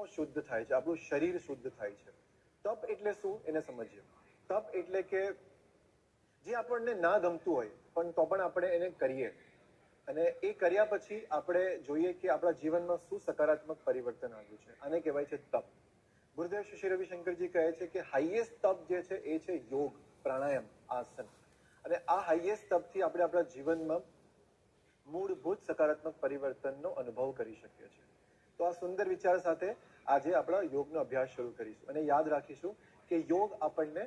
શુદ્ધ થાય છે, આપણું શરીર શુદ્ધ થાય છે. તપ એટલે શું એને સમજીએ. તપ એટલે કે જે આપણને ના ગમતું હોય પણ તો પણ આપણે એને કરીએ, અને એ કર્યા પછી આપણે જોઈએ કે આપણા જીવનમાં શું સકારાત્મક પરિવર્તન આવ્યું છે. આને કહેવાય છે તપ. ગુરુદેવ શ્રી રવિશંકરજી કહે છે કે હાઈએસ્ટ તપ જે છે એ છે યોગ, પ્રાણાયામ, આસન. અને આ હાઈએસ્ટ તપથી આપણે આપણા જીવનમાં મૂળભૂત સકારાત્મક પરિવર્તનનો અનુભવ કરી શકીએ છીએ. તો આ સુંદર વિચાર સાથે આજે આપણા યોગનો અભ્યાસ શરૂ કરીશું, અને યાદ રાખીશું કે યોગ આપણને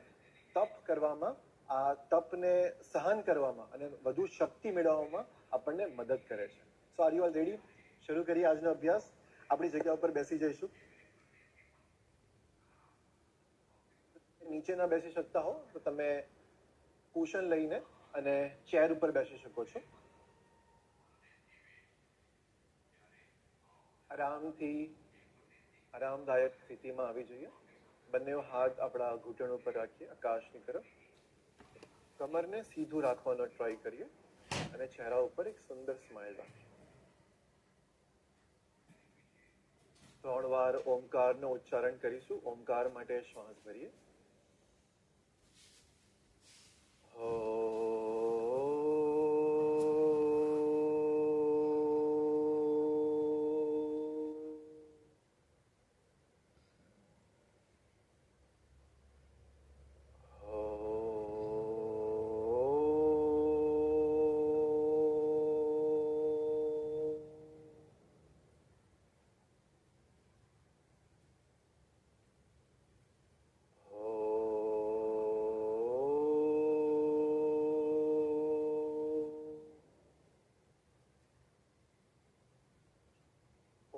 તપ કરવામાં, આ તપને સહન કરવામાં અને વધુ શક્તિ મેળવવામાં આપણને મદદ કરે છે. સો આર યુ ઓલ રેડી? શરૂ કરીએ આજનો અભ્યાસ. આપણી જગ્યા ઉપર બેસી જઈશું. નીચે ના બેસી શકતા હો તો તમે કુશન લઈને અને ચેર ઉપર બેસી શકો છો. આરામથી આરામદાયક સ્થિતિમાં આવી જોઈએ. બંને હાથ આપણા ઘૂંટણ ઉપર રાખીએ, આકાશની તરફ. કમરને સીધું રાખવાનો ટ્રાય કરીએ અને ચહેરા ઉપર એક સુંદર સ્માઇલ રાખીએ. 3 વાર ઓમકારનો ઉચ્ચારણ કરીશું. ઓમકાર માટે શ્વાસ ભરીએ.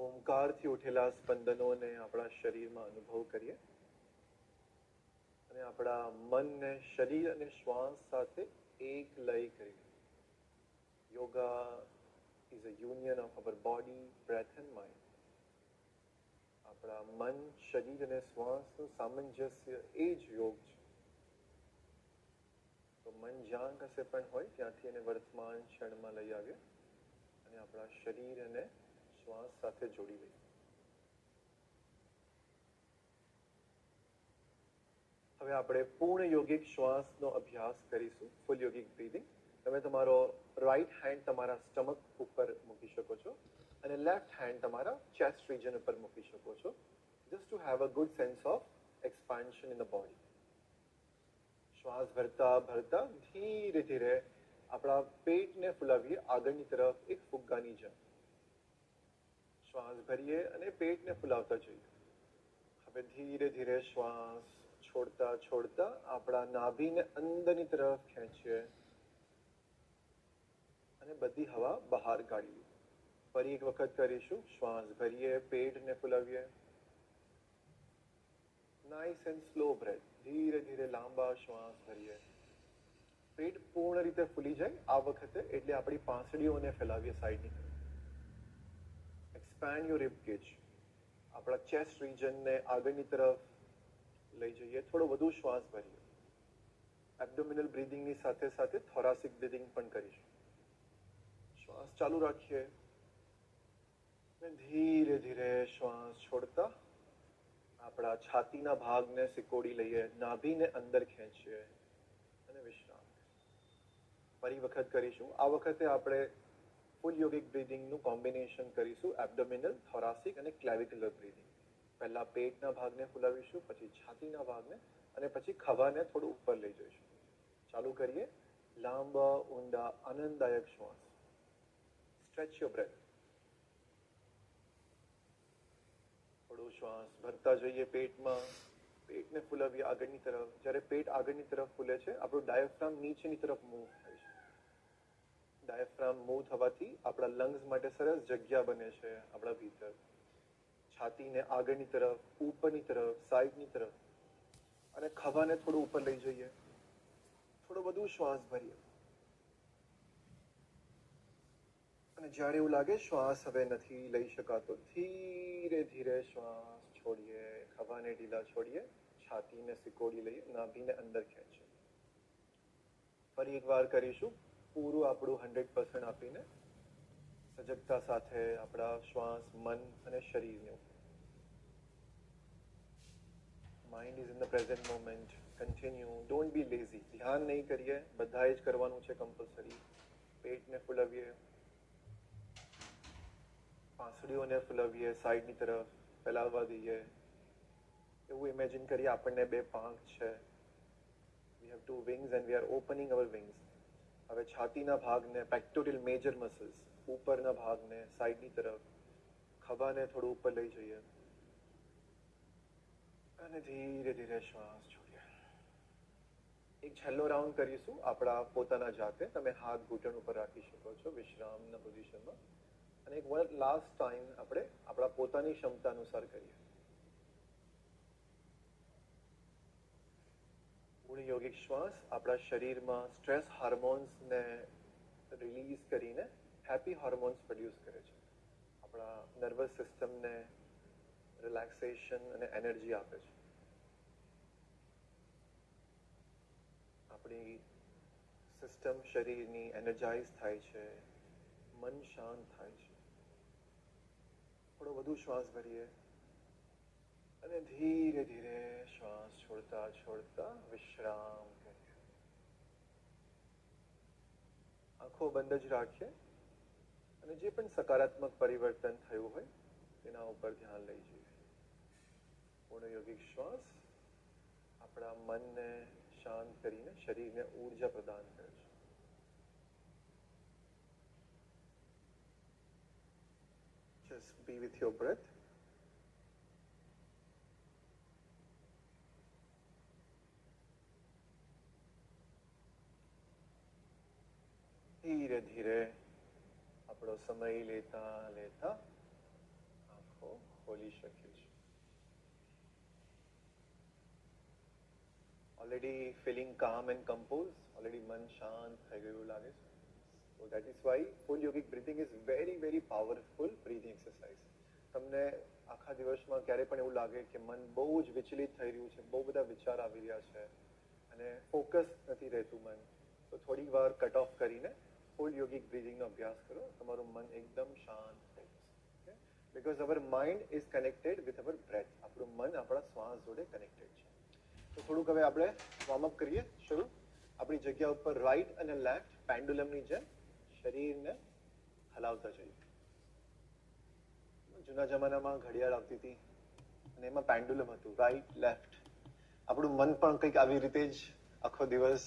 ઓમકારથી ઉઠેલા સ્પંદનોને આપણા શરીરમાં અનુભવ કરીએ અને આપણા મનને શરીર અને શ્વાસ સાથે એક લય કરીએ. Yoga is a union of our body, breath and mind. આપણા મન, શરીર અને શ્વાસનું સામંજસ્ય એ જ યોગ છે. તો મન જ્યાં કશે પણ હોય ત્યાંથી એને વર્તમાન ક્ષણમાં લઈ આવીએ અને આપણા શરીર અને શ્વાસ સાથે જોડી લઈએ. હવે આપણે પૂર્ણ યોગિક શ્વાસનો અભ્યાસ કરીશું. ફૂલ યોગિક બ્રીથિંગ. તમે તમારો રાઈટ હેન્ડ તમારા સ્ટમક ઉપર મૂકી શકો છો અને લેફ્ટ હેન્ડ તમારા ચેસ્ટ રિજન ઉપર મૂકી શકો છો, just to have a good sense of expansion in the body. શ્વાસ ભરતા ભરતા ધીરે ધીરે આપણા પેટને ફૂલાવીએ આગળની તરફ એક ફુગ્ગાની જેમ. શ્વાસ ભરીએ અને પેટને ફૂલાવતા જઈએ. હવે ધીરે ધીરે શ્વાસ છોડતા છોડતા આપણા નાભીને અંદરની તરફ ખેંચીએ અને બધી હવા બહાર કાઢીએ. ફરી એક વખત કરીશું. શ્વાસ ભરીએ, પેટને ફૂલાવીએ. Nice and slow breath. ધીરે ધીરે લાંબા શ્વાસ ભરીએ. પેટ પૂર્ણ રીતે ફૂલી જાય આ વખતે એટલે આપણી પાંસળીઓને ફેલાવીએ સાઈડની તરફ. Expand your rib cage. આપણા ચેસ્ટ રિજનને આગળની તરફ લઈ જઈએ. થોડો વધુ શ્વાસ ભરીએ. એબ્ડોમિનલ બ્રીથિંગની સાથે સાથે થોરાસિક બ્રીથિંગ પણ કરીશું. શ્વાસ ચાલુ રાખીએ અને ધીરે ધીરે શ્વાસ છોડતા આપણા છાતીના ભાગને સિકોડી લઈએ, નાભીને અંદર ખેંચીએ અને વિશ્રામ. ફરી વખત કરીશું. આ વખતે આપણે ફૂલ યોગિક બ્રીથિંગનું કોમ્બિનેશન કરીશું. એબ્ડોમિનલ, થોરાસિક અને ક્લેવિક્યુલર બ્રીથિંગ. પહેલા પેટના ભાગને ફૂલાવીશું, પછી છાતીના ભાગને અને પછી ખભાને થોડું ઉપર લઈ જઈશું. ચાલુ કરીએ. લાંબા ઊંડા આનંદદાયક શ્વાસ. Stretch your breath. થોડો શ્વાસ ભરતા જઈએ પેટમાં. પેટને ફૂલાવીએ આગળની તરફ. જ્યારે પેટ આગળની તરફ ફૂલે છે આપણું ડાયાફ્રામ નીચેની તરફ મૂવ થાય છે. ડાયાફ્રામ મૂવ થવાથી આપણા લંગ્સ માટે સરસ જગ્યા બને છે આપણા ભીતર. છાતીને આગળની તરફ, ઉપરની તરફ, સાઈડની તરફ અને ખભાને થોડું ઉપર લઈ જઈએ. થોડો વધુ શ્વાસ ભરીએ અને જ્યારે એવું લાગે શ્વાસ હવે નથી લઈ શકાતો, ધીરે ધીરે શ્વાસ છોડીએ. ખભાને ઢીલા છોડીએ. છાતીને સિકોડી લઈએ, નાભીને અંદર ખેંચીએ. ફરી એકવાર કરીશું. પૂરું આપણું 100% આપીને સજગતા સાથે આપણા શ્વાસ, મન અને શરીરને ઉપર. Mind is in the present moment. Continue. Don't be lazy. ધ્યાન નહીં કરીએ, બધાએ જ કરવાનું છે કમ્પલસરી. પેટને ફૂલવીએ, પાંસળીઓને ફૂલવીએ, સાઈડની તરફ ફેલાવવા દઈએ. એવું ઇમેજિન કરીએ આપણને બે પાંખ છે. We have two wings and we are opening our wings. હવે છાતીના ભાગને, પેક્ટોરિયલ મેજર મસલ્સ, ઉપરના ભાગને, સાઈડની તરફ, ખભાને થોડું ઉપર લઈ જઈએ અને ધીરે ધીરે શ્વાસ છોડીએ. એક છેલ્લો રાઉન્ડ કરીશું આપણા પોતાના જાતે. તમે હાથ ઘૂંટણ ઉપર રાખી શકો છો વિશ્રામના પોઝિશનમાં. અને એક લાસ્ટ ટાઈમ આપણે આપણા પોતાની ક્ષમતા અનુસાર કરીએ. પૂર્ણ યોગિક શ્વાસ આપણા શરીરમાં સ્ટ્રેસ હાર્મોન્સને રિલીઝ કરીને હેપી હોર્મોન્સ પ્રોડ્યુસ કરે છે. આપણા નર્વસ સિસ્ટમને રિલેક્સેશન અને એનર્જી આપે છે. આપણી સિસ્ટમ શરીરની એનર્જાઇઝ થાય છે, મન શાંત થાય છે. થોડો વધુ શ્વાસ ભરીએ અને ધીરે ધીરે શ્વાસ છોડતા છોડતા વિશ્રામ કરીએ. આંખો બંધ જ રાખીએ અને જે પણ સકારાત્મક પરિવર્તન થયું હોય તેના ઉપર ધ્યાન લઈ જઈએ. પૂર્ણ યોગિક શ્વાસ આપણા મનને શાંત કરીને શરીરને ઊર્જા પ્રદાન કરે છે. Just be with your breath. ધીરે ધીરે આપણો સમય લેતા લેતા આંખો ખોલી શકીએ છીએ. Already feeling calm and compose. Already મન શાંત થઈ ગયું લાગે છે. So that is why full yogic breathing is very very powerful breathing exercise. તમને આખા દિવસમાં ક્યારે પણ એવું લાગે કે મન બહુ જ વિચલિત થઈ રહ્યું છે, બહુ બધા વિચાર આવી રહ્યા છે અને ફોકસ નથી રહેતું મન, તો થોડી વાર કટ ઓફ કરીને ફૂલ યોગિક બ્રીથિંગનો અભ્યાસ કરો. તમારું મન એકદમ શાંત થઈ જશે. Because our mind is connected with our breath. આપણું મન આપણા શ્વાસ જોડે કનેક્ટેડ છે. તો થોડુંક હવે આપણે વોર્મઅપ કરીએ. શરૂ. આપણી જગ્યા ઉપર રાઈટ અને લેફ્ટ પેન્ડુલમની જેમ શરીરને હલાવતા જઈએ. જૂના જમાનામાં ઘડિયાળ આવતી હતી અને એમાં પેન્ડુલમ હતું, રાઈટ લેફ્ટ. આપણું મન પણ કંઈક આવી રીતે જ આખો દિવસ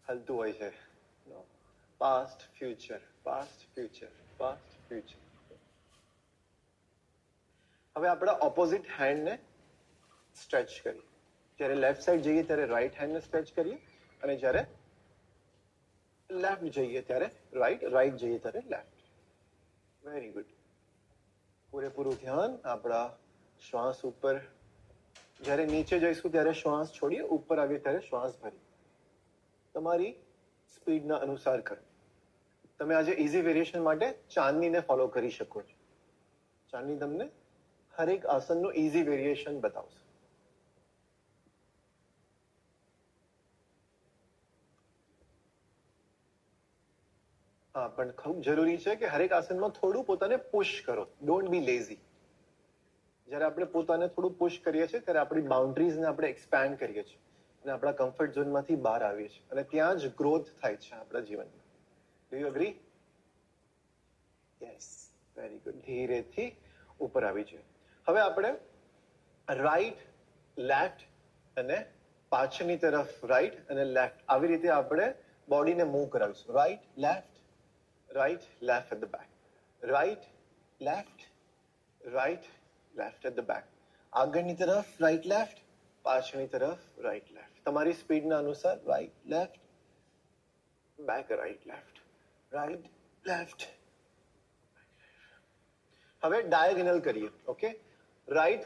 હલતું હોય છે. Past future, past future, past future. હવે આપણા ઓપોઝિટ હેન્ડને સ્ટ્રેચ કરીએ. જ્યારે લેફ્ટ સાઈડ જઈએ ત્યારે રાઈટ હેન્ડને સ્ટ્રેચ કરીએ અને જ્યારે લેફ્ટ જઈએ ત્યારે રાઈટ, રાઈટ જઈએ ત્યારે લેફ્ટ. Very good. પૂરેપૂરું ધ્યાન આપણા શ્વાસ ઉપર. જ્યારે નીચે જઈશું ત્યારે શ્વાસ છોડીએ, ઉપર આવીએ ત્યારે શ્વાસ ભરીએ. તમારી સ્પીડના અનુસાર કરો. તમે આજે ઇઝી વેરિએશન માટે ચાંદનીને ફોલો કરી શકો છો. ચાંદની તમને હરેક આસનનું ઇઝી વેરિએશન બતાવશે. હા, પણ ખૂબ જરૂરી છે કે હરેક આસનમાં થોડું પોતાને પુશ કરો. Don't be lazy. જ્યારે આપણે પોતાને થોડું પુશ કરીએ છીએ ત્યારે આપણી બાઉન્ડ્રીઝને આપણે એક્સપેન્ડ કરીએ છીએ અને આપણા કમ્ફર્ટ ઝોનમાંથી બહાર આવીએ છીએ અને ત્યાં જ ગ્રોથ થાય છે આપણા જીવનમાં. Do you agree? Yes, very good. ધીરેથી ઉપર આવી જાય. હવે આપણે રાઈટ, લેફ્ટ અને પાછળની તરફ રાઈટ અને લેફ્ટ આવી રીતે આપણે બોડીને મૂવ કરાવીશું. Right, left, right, left at the back. Right, left, right, left at the back. આગળની તરફ right, left, પાછળની તરફ right, left. તમારી સ્પીડના અનુસાર right, left, back, right, left, right, left. હવે ડાયગોનલ કરીએ. Okay, right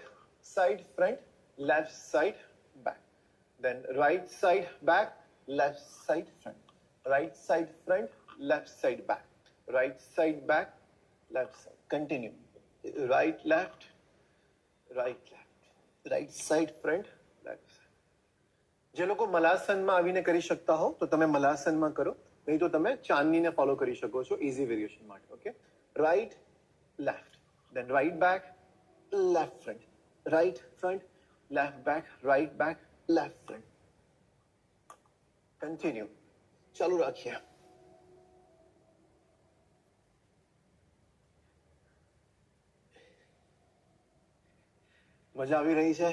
side front, left side back, then right side back, left side front, right side front, left side back, right side back, left side. Continue. Right, left, right, left, right side front, left side. જે લોકો મલાસનમાં આવીને કરી શકતા હો તો તમે મલાસનમાં કરો, નહીં તો તમે ચાંદનીને ફોલો કરી શકો છો ઇઝી વેરિએશન માટે. Okay, right, left, then right back, left front, right front, left back, right back, left front. Continue. ચાલુ રાખીએ. મજા આવી રહી છે?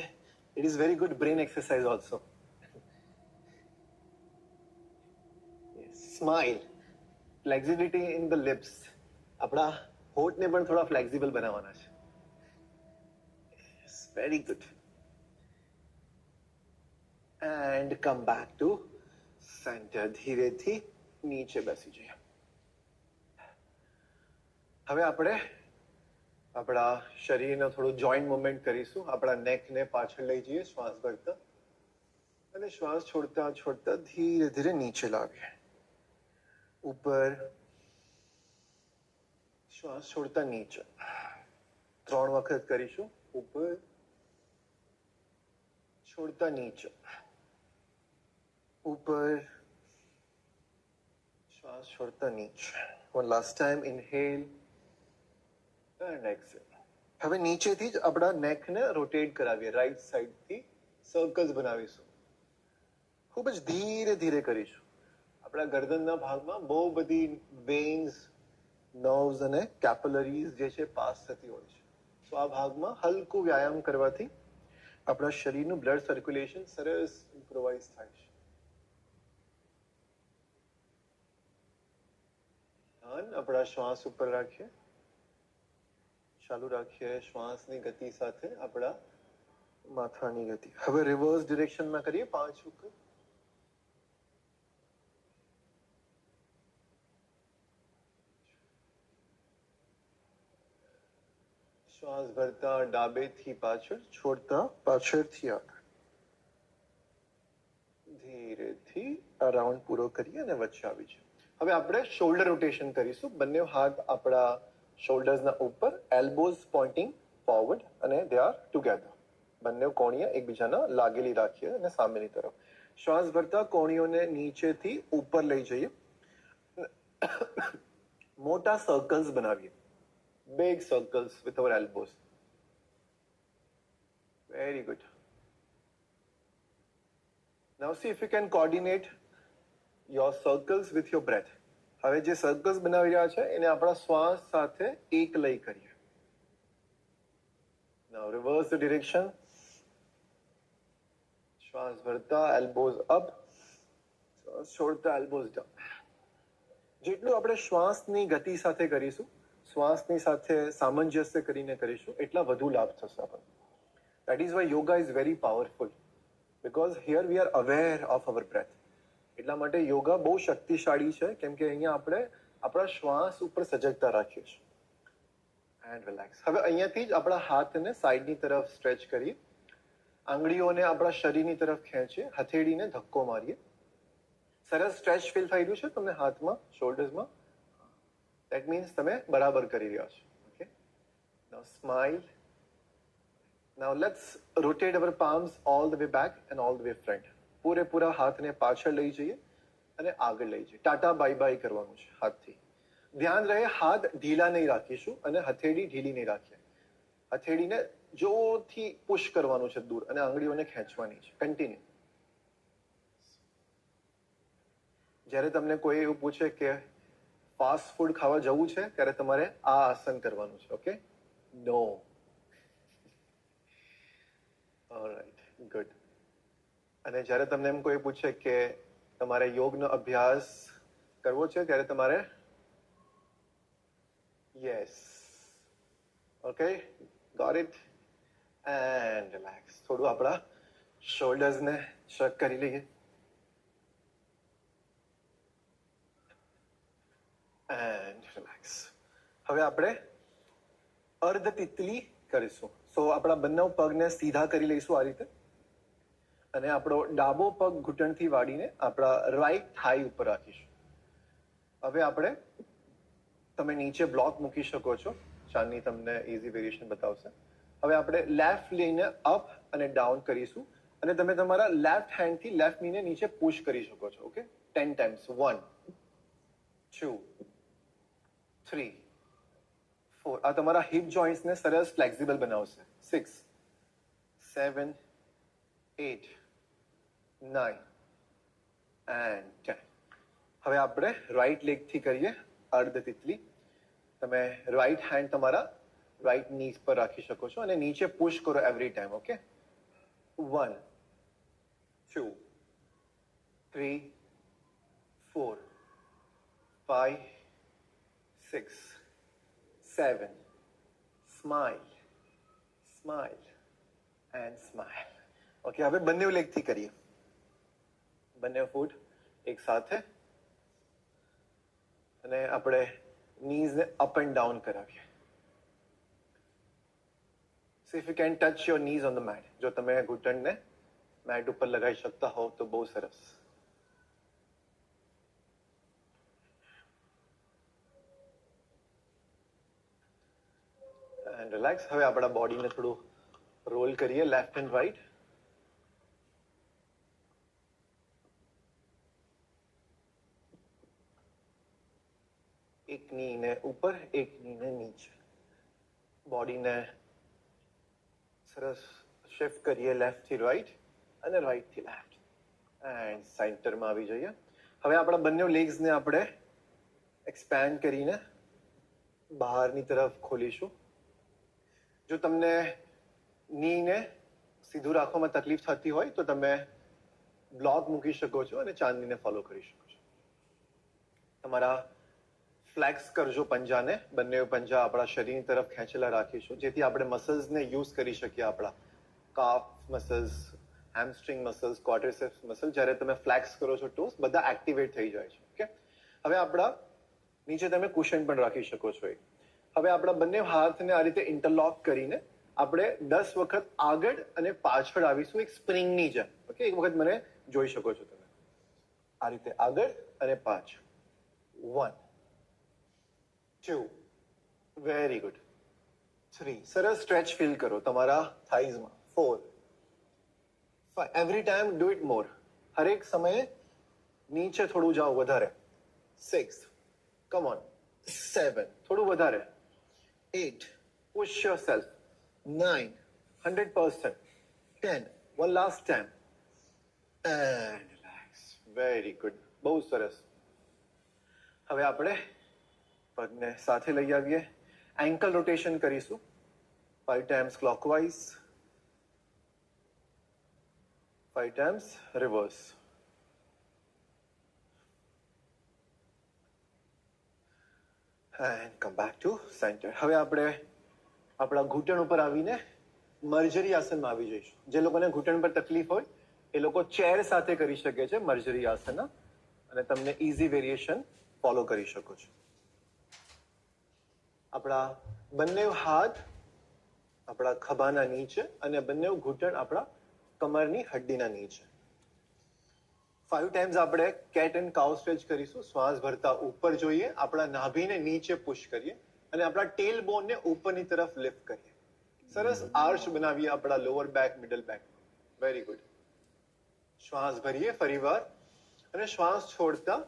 It is very good brain exercise also. Smile, flexibility in the lips. આપણા હોઠને પણ થોડા ફ્લેક્સિબલ બનાવવાના છે. Very good. And come back to centre. ધીરેથી નીચે બેસી જઈએ. હવે આપણે આપણા શરીરનો થોડું જોઈન્ટ મુવમેન્ટ કરીશું. આપણા નેકને પાછળ લઈ જઈએ શ્વાસ ભરતા, અને શ્વાસ છોડતા છોડતા ધીરે ધીરે નીચે લાવીએ. ઉપર, શ્વાસ છોડતા નીચે. 3 વખત કરીશું. ઉપર, છોડતા નીચે. ઉપર, શ્વાસ છોડતા નીચે. One last time, inhale and exhale. હવે નીચેથી જ આપણા નેકને રોટેટ કરાવીએ. રાઈટ સાઈડથી સર્કલ્સ બનાવીશું. ખૂબ જ ધીરે ધીરે કરીશું. આપણા ગરદનના ભાગમાં બહુ બધી વેન્સ, નર્વ્સ અને કેપિલરીઝ જે છે પાસ થતી હોય છે. તો આ ભાગમાં હલકું વ્યાયામ કરવાથી આપણા શરીરનું બ્લડ સર્ક્યુલેશન સરસ ઇમ્પ્રોવાઇઝ થાય છે. આપણા શ્વાસ ઉપર રાખીએ. ચાલુ રાખીએ શ્વાસની ગતિ સાથે આપણા માથાની ગતિ. હવે રિવર્સ ડિરેક્શનમાં કરીએ 5 વખત. શ્વાસ ભરતા ડાબેથી પાછળ, છોડતા પાછળથી આગળ. ધીરેથી આ રાઉન્ડ પૂરો કરીએ અને વચ્ચે આવી છે. હવે આપણે શોલ્ડર રોટેશન કરીશું. બંને હાથ આપણા શોલ્ડર્સના ઉપર, એલ્બોઝ પોઇન્ટિંગ ફોરવર્ડ, અને દે આર ટુગેધર. બંને કોણીએ એકબીજાના લાગેલી રાખીએ અને સામેની તરફ. શ્વાસ ભરતા કોણીઓને નીચેથી ઉપર લઈ જઈએ. મોટા સર્કલ્સ બનાવીએ. Big circles with our elbows. Very good. Now see if you can coordinate your circles with your breath. હવે જે સર્કલ્સ બનાવી રહ્યા છે એને આપણા શ્વાસ સાથે એક લઈ કરીએ. Now reverse the direction. શ્વાસ ભરતા elbows up, શ્વાસ છોડતા elbows down. જેટલું આપણે શ્વાસની ગતિ સાથે કરીશું, શ્વાસની સાથે સામંજસ્ય કરીને કરીશું, એટલા વધુ લાભ થશે આપણને. That is why yoga is very powerful, because here we are aware of our breath. એટલા માટે યોગા બહુ શક્તિશાળી છે, કેમ કે અહીંયા આપણે આપણા શ્વાસ ઉપર સજગતા રાખીએ છીએ. And relax. હવે અહીંયાથી જ આપણા હાથને સાઈડની તરફ સ્ટ્રેચ કરીએ. આંગળીઓને આપણા શરીરની તરફ ખેંચીએ. હથેળીને ધક્કો મારીએ. સરસ સ્ટ્રેચ ફીલ થઈ રહ્યું છે તમને હાથમાં, શોલ્ડર્સમાં? That means તમે બરાબર કરી રહ્યા છો. Okay. Now smile. Now let's rotate our palms all the way back and all the way front. પૂરેપૂરા હાથને પાછળ લઈ જઈએ અને આગળ લઈ જઈએ. ટાટા બાય બાય કરવાનું છે હાથથી. ધ્યાન રહે હાથ ઢીલા નહીં રાખીશું અને હથેળી ઢીલી નહીં રાખીએ. હથેળીને જોરથી પુશ કરવાનું છે દૂર અને આંગળીઓને ખેંચવાની છે. કન્ટિન્યુ. જ્યારે તમને કોઈ એવું પૂછે કે ફાસ્ટ ફૂડ ખાવા જવું છે, ત્યારે તમારે આ આસન કરવાનું છે. ઓકે? નો. Alright, good. અને જ્યારે તમને એમ કોઈ પૂછે કે તમારે યોગનો અભ્યાસ કરવો છે, ત્યારે તમારે yes. Okay, got it. And relax. થોડું આપણા શોલ્ડર્સને સ્ટ્રેચ કરી લઈએ. And relax. હવે આપણે અર્ધ તિતલી કરીશું. સો આપણા બંને પગને સીધા કરી લઈશું આ રીતે, અને આપણો ડાબો પગ ઘૂંટણથી વાળીને આપણા રાઈટ થાઈ ઉપર રાખીશું. હવે આપણે, તમે નીચે બ્લોક મૂકી શકો છો. ચાંદની તમને ઇઝી વેરિએશન બતાવશે. હવે આપણે લેફ્ટ લઈને અપ અને ડાઉન કરીશું, અને તમે તમારા લેફ્ટ હેન્ડથી લેફ્ટ નીને નીચે પુશ કરી શકો છો. ઓકે? 10 times. 1, 2, 3, 4. આ તમારા હિપ જોઈન્ટ્સને સરસ ફ્લેક્સિબલ બનાવશે. 6, 7, 8, 9 and 10. હવે આપણે રાઈટ લેગ થી કરીએ અર્ધ તિતલી. તમે રાઈટ હેન્ડ તમારા રાઈટ નીઝ પર રાખી શકો છો અને નીચે પુશ કરો every time. Okay, 1, 2, 3, 4, 5, 6, 7. Smile, smile and smile. Okay, હવે બંને લેગ થી કરીએ. બંને ફૂટ એક સાથે અને આપણે નીઝ ને અપ એન્ડ ડાઉન કરાવીએ. So if you can touch your knees on the mat. જો તમે ઘૂંટણને મેટ ઉપર લગાવી શકતા હોવ તો બહુ સરસ. And relax. હવે આપણા બોડીને થોડું રોલ કરીએ લેફ્ટ એન્ડ રાઈટ. એક નીને ઉપર, એક નીને નીચે. બોડીને સરસ શિફ્ટ કરીએ લેફ્ટ થી રાઈટ અને રાઈટ થી લેફ્ટ એન્ડ સેન્ટરમાં આવી જઈએ. હવે આપણા બંને લેગ્સને આપણે એક્સપેન્ડ કરીને બહારની તરફ ખોલીશું. જો તમને નીને સીધું રાખવામાં તકલીફ થતી હોય તો તમે બ્લોક મૂકી શકો છો અને ચાંદનીને ફોલો કરી શકો છો. તમારા ફ્લેક્સ કરજો પંજાને. બંને પંજા આપણા શરીરની તરફ ખેંચેલા રાખીશું જેથી આપણે મસલ્સને યુઝ કરી શકીએ. આપણા calf muscles, hamstring muscles, ક્વાડ્રિસેપ્સ muscle જ્યારે તમે ફ્લેક્સ કરો છો ટોસ બધા એક્ટિવેટ થઈ જાય છે. ઓકે, હવે આપણા નીચે તમે કુશન પણ રાખી શકો છો. હવે આપણા બંને હાથને આ રીતે ઇન્ટરલોક કરીને આપણે 10 વખત આગળ અને પાછળ આવીશું એક સ્પ્રિંગની જેમ. ઓકે, એક વખત મને જોઈ શકો છો તમે આ રીતે આગળ અને પાછળ. 1, 2, વેરી ગુડ. 3, સરસ સ્ટ્રેચ ફીલ કરો તમારા થાઈઝમાં. 4, 5, એવરી ટાઈમ ડુ ઇટ મોર. હરેક સમયે નીચે થોડું જાઓ વધારે. 6, કમ ઓન. 7, થોડું વધારે. 8, push yourself. 9, 100%. 10, one last time. And relax. Very good. બહુ સરસ. હવે આપણે પગને સાથે લઈ આવીએ. એન્કલ રોટેશન કરીશું 5 times clockwise, 5 times reverse. And come back to center. હવે આપણે આપણા ઘૂંટણ ઉપર આવીને મર્જરી આસનમાં આવી જઈશું. જે લોકોને ઘૂંટણ પર તકલીફ હોય એ લોકો ચેર સાથે કરી શકે છે મર્જરી આસન અને તમને ઇઝી વેરિએશન ફોલો કરી શકો છો. આપણા બંને હાથ આપણા ખભાના નીચે અને બંને ઘૂંટણ આપણા કમરની હડ્ડીના નીચે. 5 times આપણે કેટ એન્ડ કાઉ સ્ટ્રેચ કરીશું. શ્વાસ ભરતા ઉપર જોઈએ, આપણા નાભીને નીચે પુશ કરીએ અને આપણા ટેલ બોનને ઉપરની તરફ લિફ્ટ કરીએ. સરસ આર્ચ બનાવીએ આપણા lower back, middle back. Very good. શ્વાસ ભરીએ ફરીવાર અને શ્વાસ છોડતા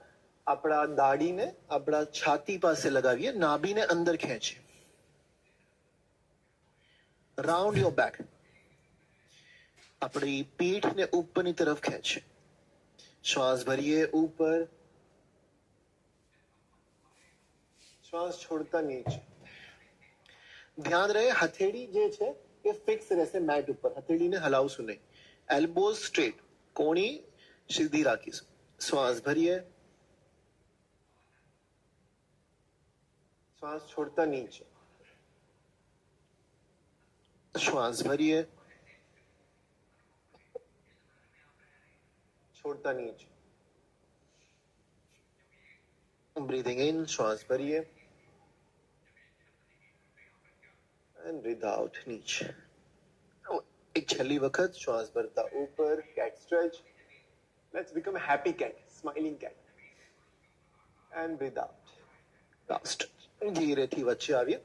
આપણા દાઢીને આપણા છાતી પાસે લગાવીએ, નાભીને અંદર ખેંચીએ. Round your back. આપણી પીઠને ઉપરની તરફ ખેંચીએ. શ્વાસ ભરીએ ઉપર, શ્વાસ છોડતા નીચે. ધ્યાન રહે હથેળી જે છે એ ફિક્સ રહેશે મેટ ઉપર. હથેળીને હલાવશું નહીં. એલ્બોઝ સ્ટ્રેટ, કોણી સીધી રાખીશું. શ્વાસ ભરીએ, શ્વાસ છોડતા નીચે. શ્વાસ ભરીએ, છોડતા નીચે. બ્રીથિંગ ઇન, શ્વાસ ભરીએ and breathe out નીચે. એક છેલ્લી વખત શ્વાસ ભરતા ઉપર, cat stretch. Let's become a happy cat, smiling cat. And breathe out. Last. ધીરેથી વચ્ચે આવીએ.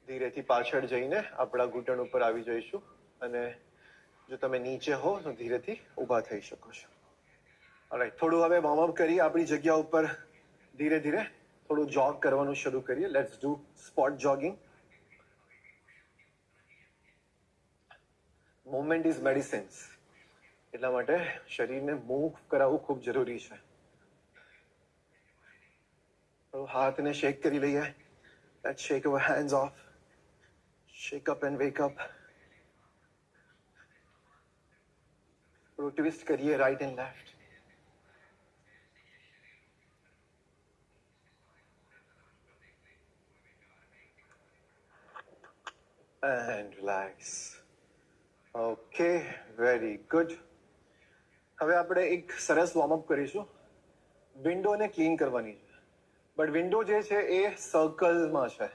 ધીરેથી પાછળ જઈને આપણા ઘૂંટણ ઉપર આવી જઈશું અને જો તમે નીચે હો તો ધીરેથી ઊભા થઈ શકો છો. ઓલરાઈટ, થોડું હવે વોર્મ અપ કરીએ. આપણી જગ્યા ઉપર ધીરે ધીરે થોડું જોગ કરવાનું શરૂ કરીએ. Let's do spot jogging. Movement is medicines, એટલા માટે શરીરને મૂવ કરાવવું ખૂબ જરૂરી છે. હાથને શેક કરી લઈએ. Let's shake our hands off. Shake up and wake up. Twist કરીએ right and left. And relax. Okay, very good. હવે આપણે એક સરસ વોર્મઅપ કરીશું. વિન્ડોને ક્લીન કરવાની છે, બટ વિન્ડો જે છે એ સર્કલમાં છે,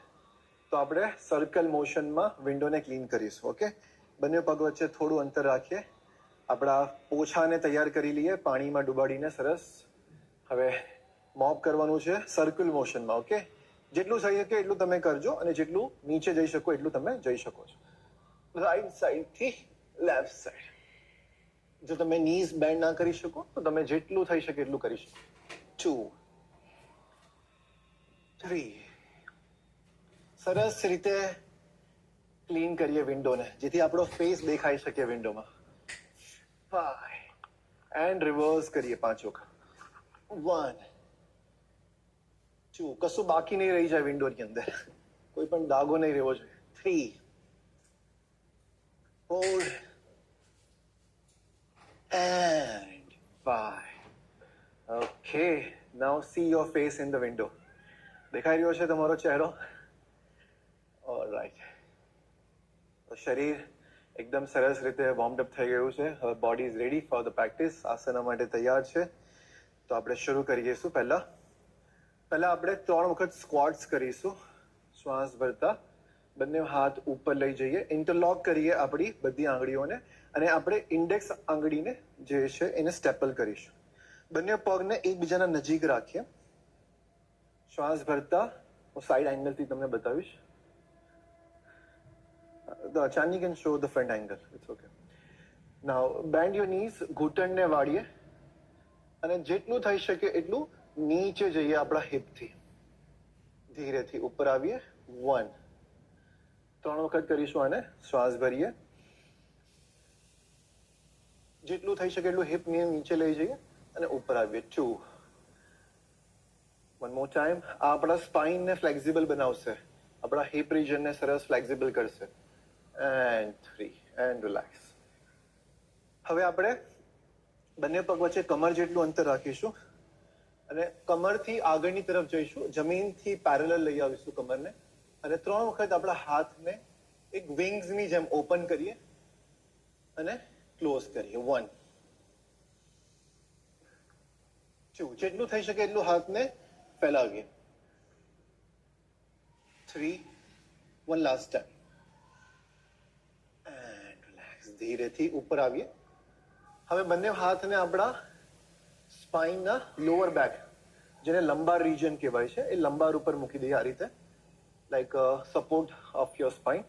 તો આપણે સર્કલ મોશનમાં વિન્ડોને ક્લીન કરીશું. ઓકે, બંને પગ વચ્ચે થોડું અંતર રાખીએ. આપણા પોછાને તૈયાર કરી લઈએ પાણીમાં ડુબાડીને સરસ. હવે મોપ કરવાનું છે સર્કલ મોશનમાં. ઓકે, જેટલું થઈ શકે એટલું તમે કરજો, અને જેટલું નીચે જઈ શકો એટલું તમે જઈ શકો છો. રાઈટ સાઈડથી લેફ્ટ સાઈડ. જો તમે નીઝ બેન્ડ ના કરી શકો તો તમે જેટલું થઈ શકે એટલું કરી શકો. 2 3. સરસ રીતે ક્લીન કરીએ વિન્ડોને, જેથી આપણો ફેસ દેખાઈ શકે વિન્ડોમાં. 5 એન્ડ રિવર્સ કરીએ 5 વખત. 1 2. કશું બાકી નહીં રહી જાય વિન્ડોની અંદર, કોઈ પણ દાગો નહીં રહેવો જોઈએ. 3 4 and 5. Okay, now see your face in the window. દેખાઈ રહ્યો છે તમારો ચહેરો? ઓલરાઈટ. તો શરીર એકદમ સરસ રીતે વોર્મડ અપ થઈ ગયું છે. હવે body is ready for the practice. Asana માટે તૈયાર છે. તો આપણે શરૂ કરીશું. પહેલા આપણે 3 વખત સ્ક્વોટ્સ કરીશું. શ્વાસ ભરતા બંને હાથ ઉપર લઈ જઈએ, ઇન્ટરલોક કરીએ આપણી બધી આંગળીઓને, અને આપણે ઇન્ડેક્સ આંગળીને જે છે એને સ્ટેપલ કરીશું. બંને પગને એકબીજાના નજીક રાખીએ. શ્વાસ ભરતા હું સાઈડ એંગલથી તમને બતાવીશ. Chani can show the front angle. It's okay. Now bend your knees. ઘૂંટણને વાળીએ અને જેટલું થઈ શકે એટલું નીચે જઈએ આપણા હિપથી. ધીરેથી ઉપર આવીએ. 1 3 વખત કરીશું આને. શ્વાસ ભરીએ. જેટલું થઈ શકે એટલું હિપ નીચે લઈ જઈએ અને ઉપર આવીએ. 2 1 more time. આ આપણા સ્પાઇનને ફ્લેક્સિબલ બનાવશે, આપણા હિપ રિજનને સરસ ફ્લેક્સિબલ કરશે. And 3 and relax. હવે આપણે બંને પગ વચ્ચે કમર જેટલું અંતર રાખીશું અને કમરથી આગળની તરફ જઈશું. જમીનથી પેરેલલ લઈ આવીશું કમરને, અને 3 વખત આપણા હાથને એક વિંગ્સની જેમ ઓપન કરીએ અને ક્લોઝ કરીએ. 1 2. જેટલું થઈ શકે એટલું હાથને ફેલાવીએ. 3 1 લાસ્ટ ટાઈમ. ધીરેથી ઉપર આવીએ. હવે બંને હાથને આપણા સ્પાઇનના લોઅર બેક, જેને લંબાર રિજન કહેવાય છે, એ લંબાર ઉપર મૂકી દઈએ આ રીતે, like support of your spine.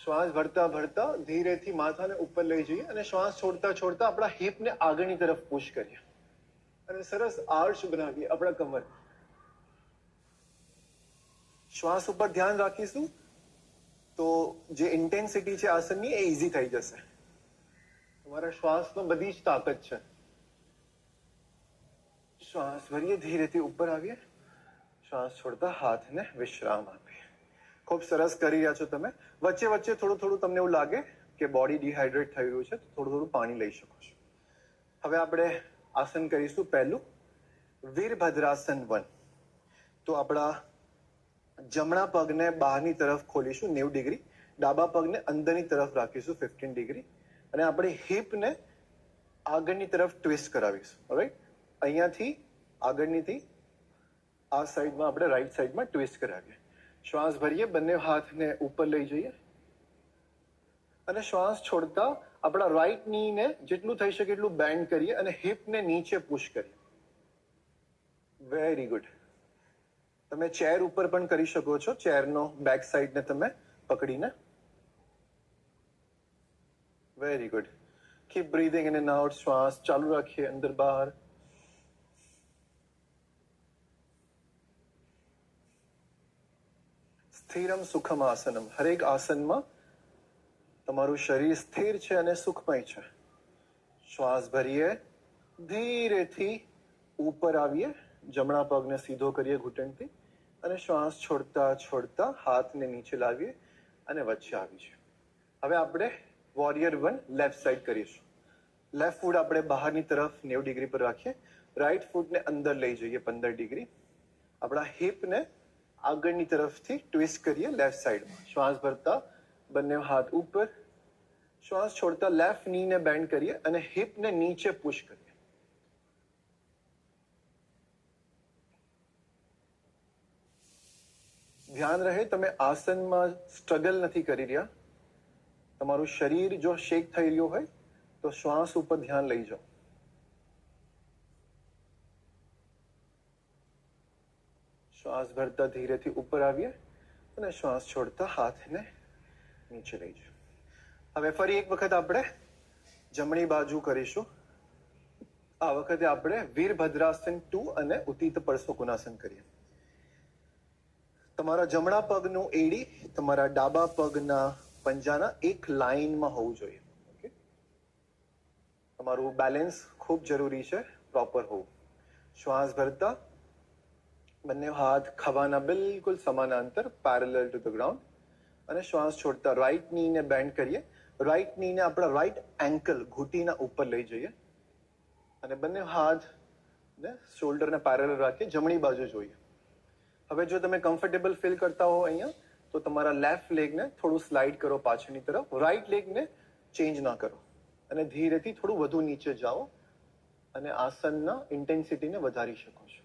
શ્વાસ ભરતા ભરતા ધીરેથી માથાને ઉપર લઈ જઈએ અને શ્વાસ છોડતા છોડતા આપણા હિપને આગળની તરફ પુશ કરીએ અને સરસ આર્ચ બનાવીએ આપણા કમર. શ્વાસ ઉપર ધ્યાન રાખીશું તો જે ઇન્ટેન્સિટી છે આસનની એ ઇઝી થઈ જશે. તમારા શ્વાસમાં બધી જ તાકાત છે. શ્વાસ ભરીએ, ધીરેથી ઉપર આવીએ. શ્વાસ છોડતા હાથને વિશ્રામ આપીએ. ખૂબ સરસ કરી રહ્યા છો તમે. વચ્ચે વચ્ચે થોડું થોડું તમને એવું લાગે કે બોડી ડિહાઇડ્રેટ થઈ રહ્યું છે, તો થોડું થોડું પાણી લઈ શકો છો. હવે આપણે આસન કરીશું. પહેલું વીરભદ્રાસન 1. તો આપણા જમણા પગને બહારની તરફ ખોલીશું 90 ડિગ્રી, ડાબા પગને અંદરની તરફ રાખીશું 15 ડિગ્રી, અને આપણી હિપને આગળની તરફ ટ્વિસ્ટ કરાવીશું. રાઈટ, અહીંયાથી આગળનીથી આ સાઈડમાં આપણે રાઈટ સાઈડમાં ટ્વિસ્ટ કરાવીએ. શ્વાસ ભરીએ, બંને હાથને ઉપર લઈ જઈએ અને શ્વાસ છોડતા આપણા રાઈટ નીને જેટલું થઈ શકે એટલું બેન્ડ કરીએ અને હિપને નીચે પુશ કરીએ. Very good. તમે ચેર ઉપર પણ કરી શકો છો, ચેરનો બેક સાઈડને તમે પકડીને. Very good. Keep breathing in and out. શ્વાસ ચાલુ રાખીએ, અંદર બહાર. સ્થિરમ સુખમ આસનમ. હરેક આસનમાં તમારું શરીર સ્થિર છે અને સુખમય છે. શ્વાસ ભરીએ, ધીરેથી ઉપર આવીએ, જમણા પગને સીધો કરીએ ઘૂંટણથી અને શ્વાસ છોડતા છોડતા હાથને નીચે લાવીએ અને વચ્ચે આવીએ. હવે આપણે વોરિયર 1 લેફ્ટ સાઈડ કરીશું. લેફ્ટ ફૂટ આપણે બહારની તરફ 90 ડિગ્રી પર રાખીએ, રાઈટ ફૂટને અંદર લઈ જઈએ 15 ડિગ્રી. આપણા હિપને આગળની તરફથી ટ્વિસ્ટ કરીએ લેફ્ટ સાઈડમાં. શ્વાસ ભરતા બંને હાથ ઉપર, શ્વાસ છોડતા લેફ્ટ નીને બેન્ડ કરીએ અને હિપને નીચે પુશ કરીએ. ધ્યાન રહે તમે આસનમાં સ્ટ્રગલ નથી કરી રહ્યા. તમારું શરીર જો શેક થઈ રહ્યું હોય તો શ્વાસ ઉપર ધ્યાન લઈ જાઓ. શ્વાસ ભરતા ધીરેથી ઉપર આવીએ અને શ્વાસ છોડતા હાથને નીચે લઈ જાઓ. હવે ફરી એક વખત આપણે જમણી બાજુ કરીશું. આ વખતે આપણે વીરભદ્રાસન 2 અને ઉત્થિત પરસોકોનાસન કરીએ. તમારા જમણા પગનું એડી તમારા ડાબા પગના પંજાના એક લાઈનમાં હોવું જોઈએ. ઓકે, તમારું બેલેન્સ ખૂબ જરૂરી છે, પ્રોપર હોવું. શ્વાસ ભરતા બંને હાથ ખભાના બિલકુલ સમાનાંતર, પેરેલલ ટુ ધ ગ્રાઉન્ડ, અને શ્વાસ છોડતા રાઈટ નીને બેન્ડ કરીએ. રાઈટ નીને આપણા રાઈટ એન્કલ ઘૂંટીના ઉપર લઈ જઈએ અને બંને હાથ ને શોલ્ડરને પેરેલલ રાખીએ, જમણી બાજુ જોઈએ. હવે જો તમે કમ્ફર્ટેબલ ફીલ કરતા હો અહીંયા, તો તમારા લેફ્ટ લેગને થોડું સ્લાઇડ કરો પાછળની તરફ, રાઈટ લેગને ચેન્જ ના કરો અને ધીરેથી થોડું વધુ નીચે જાઓ અને આસનના ઇન્ટેન્સિટીને વધારી શકો છો.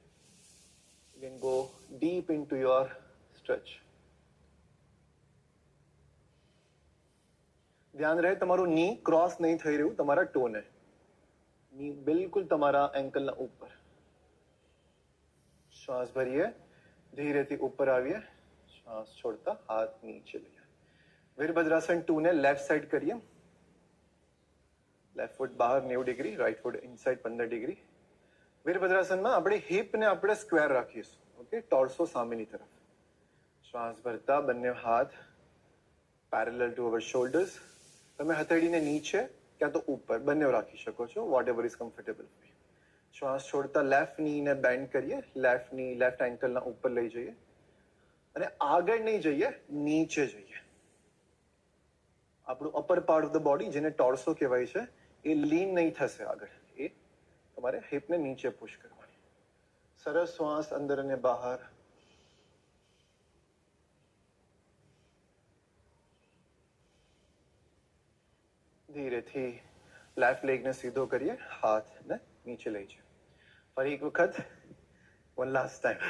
You can go deep into your stretch. ધ્યાન રહે તમારું ની ક્રોસ નહીં થઈ રહ્યું તમારા ટોને. ની બિલકુલ તમારા એન્કલના ઉપર. શ્વાસ ભરીએ, ધીરેથી ઉપર આવીએ, શ્વાસ છોડતા હાથ નીચે લઈએ. વીરભદ્રાસન 2 ને લેફ્ટ સાઈડ કરીએ. લેફ્ટ ફૂટ બહાર 90 ડિગ્રી, રાઈટ ફૂટ ઇનસાઇડ 15 ડિગ્રી. વીરભદ્રાસનમાં આપણે હિપને આપણે સ્ક્વેર રાખીશું. ઓકે, ટોર્સો સામેની તરફ. શ્વાસ ભરતા બંને હાથ પેરેલલ ટુ અવર શોલ્ડર્સ. તમે હથેળીને નીચે ક્યાં તો ઉપર બંને રાખી શકો છો, વોટ એવર ઇઝ કમ્ફર્ટેબલ. શ્વાસ છોડતા લેફ્ટ નીને બેન્ડ કરીએ, લેફ્ટ ની લેફ્ટ એન્કલના ઉપર લઈ જઈએ અને આગળ નહીં જઈએ, નીચે જઈએ. આપણું upper part of the body, જેને ટોર્સો કહેવાય છે, એ લીન નહીં થશે આગળ. એ તમારે હિપને નીચે પુશ કરવાની. સરસ શ્વાસ અંદર અને બહાર. ધીરેથી લેફ્ટ લેગને સીધો કરીએ, હાથને નીચે લઈ જઈએ. ફરી એક વખત, one last time.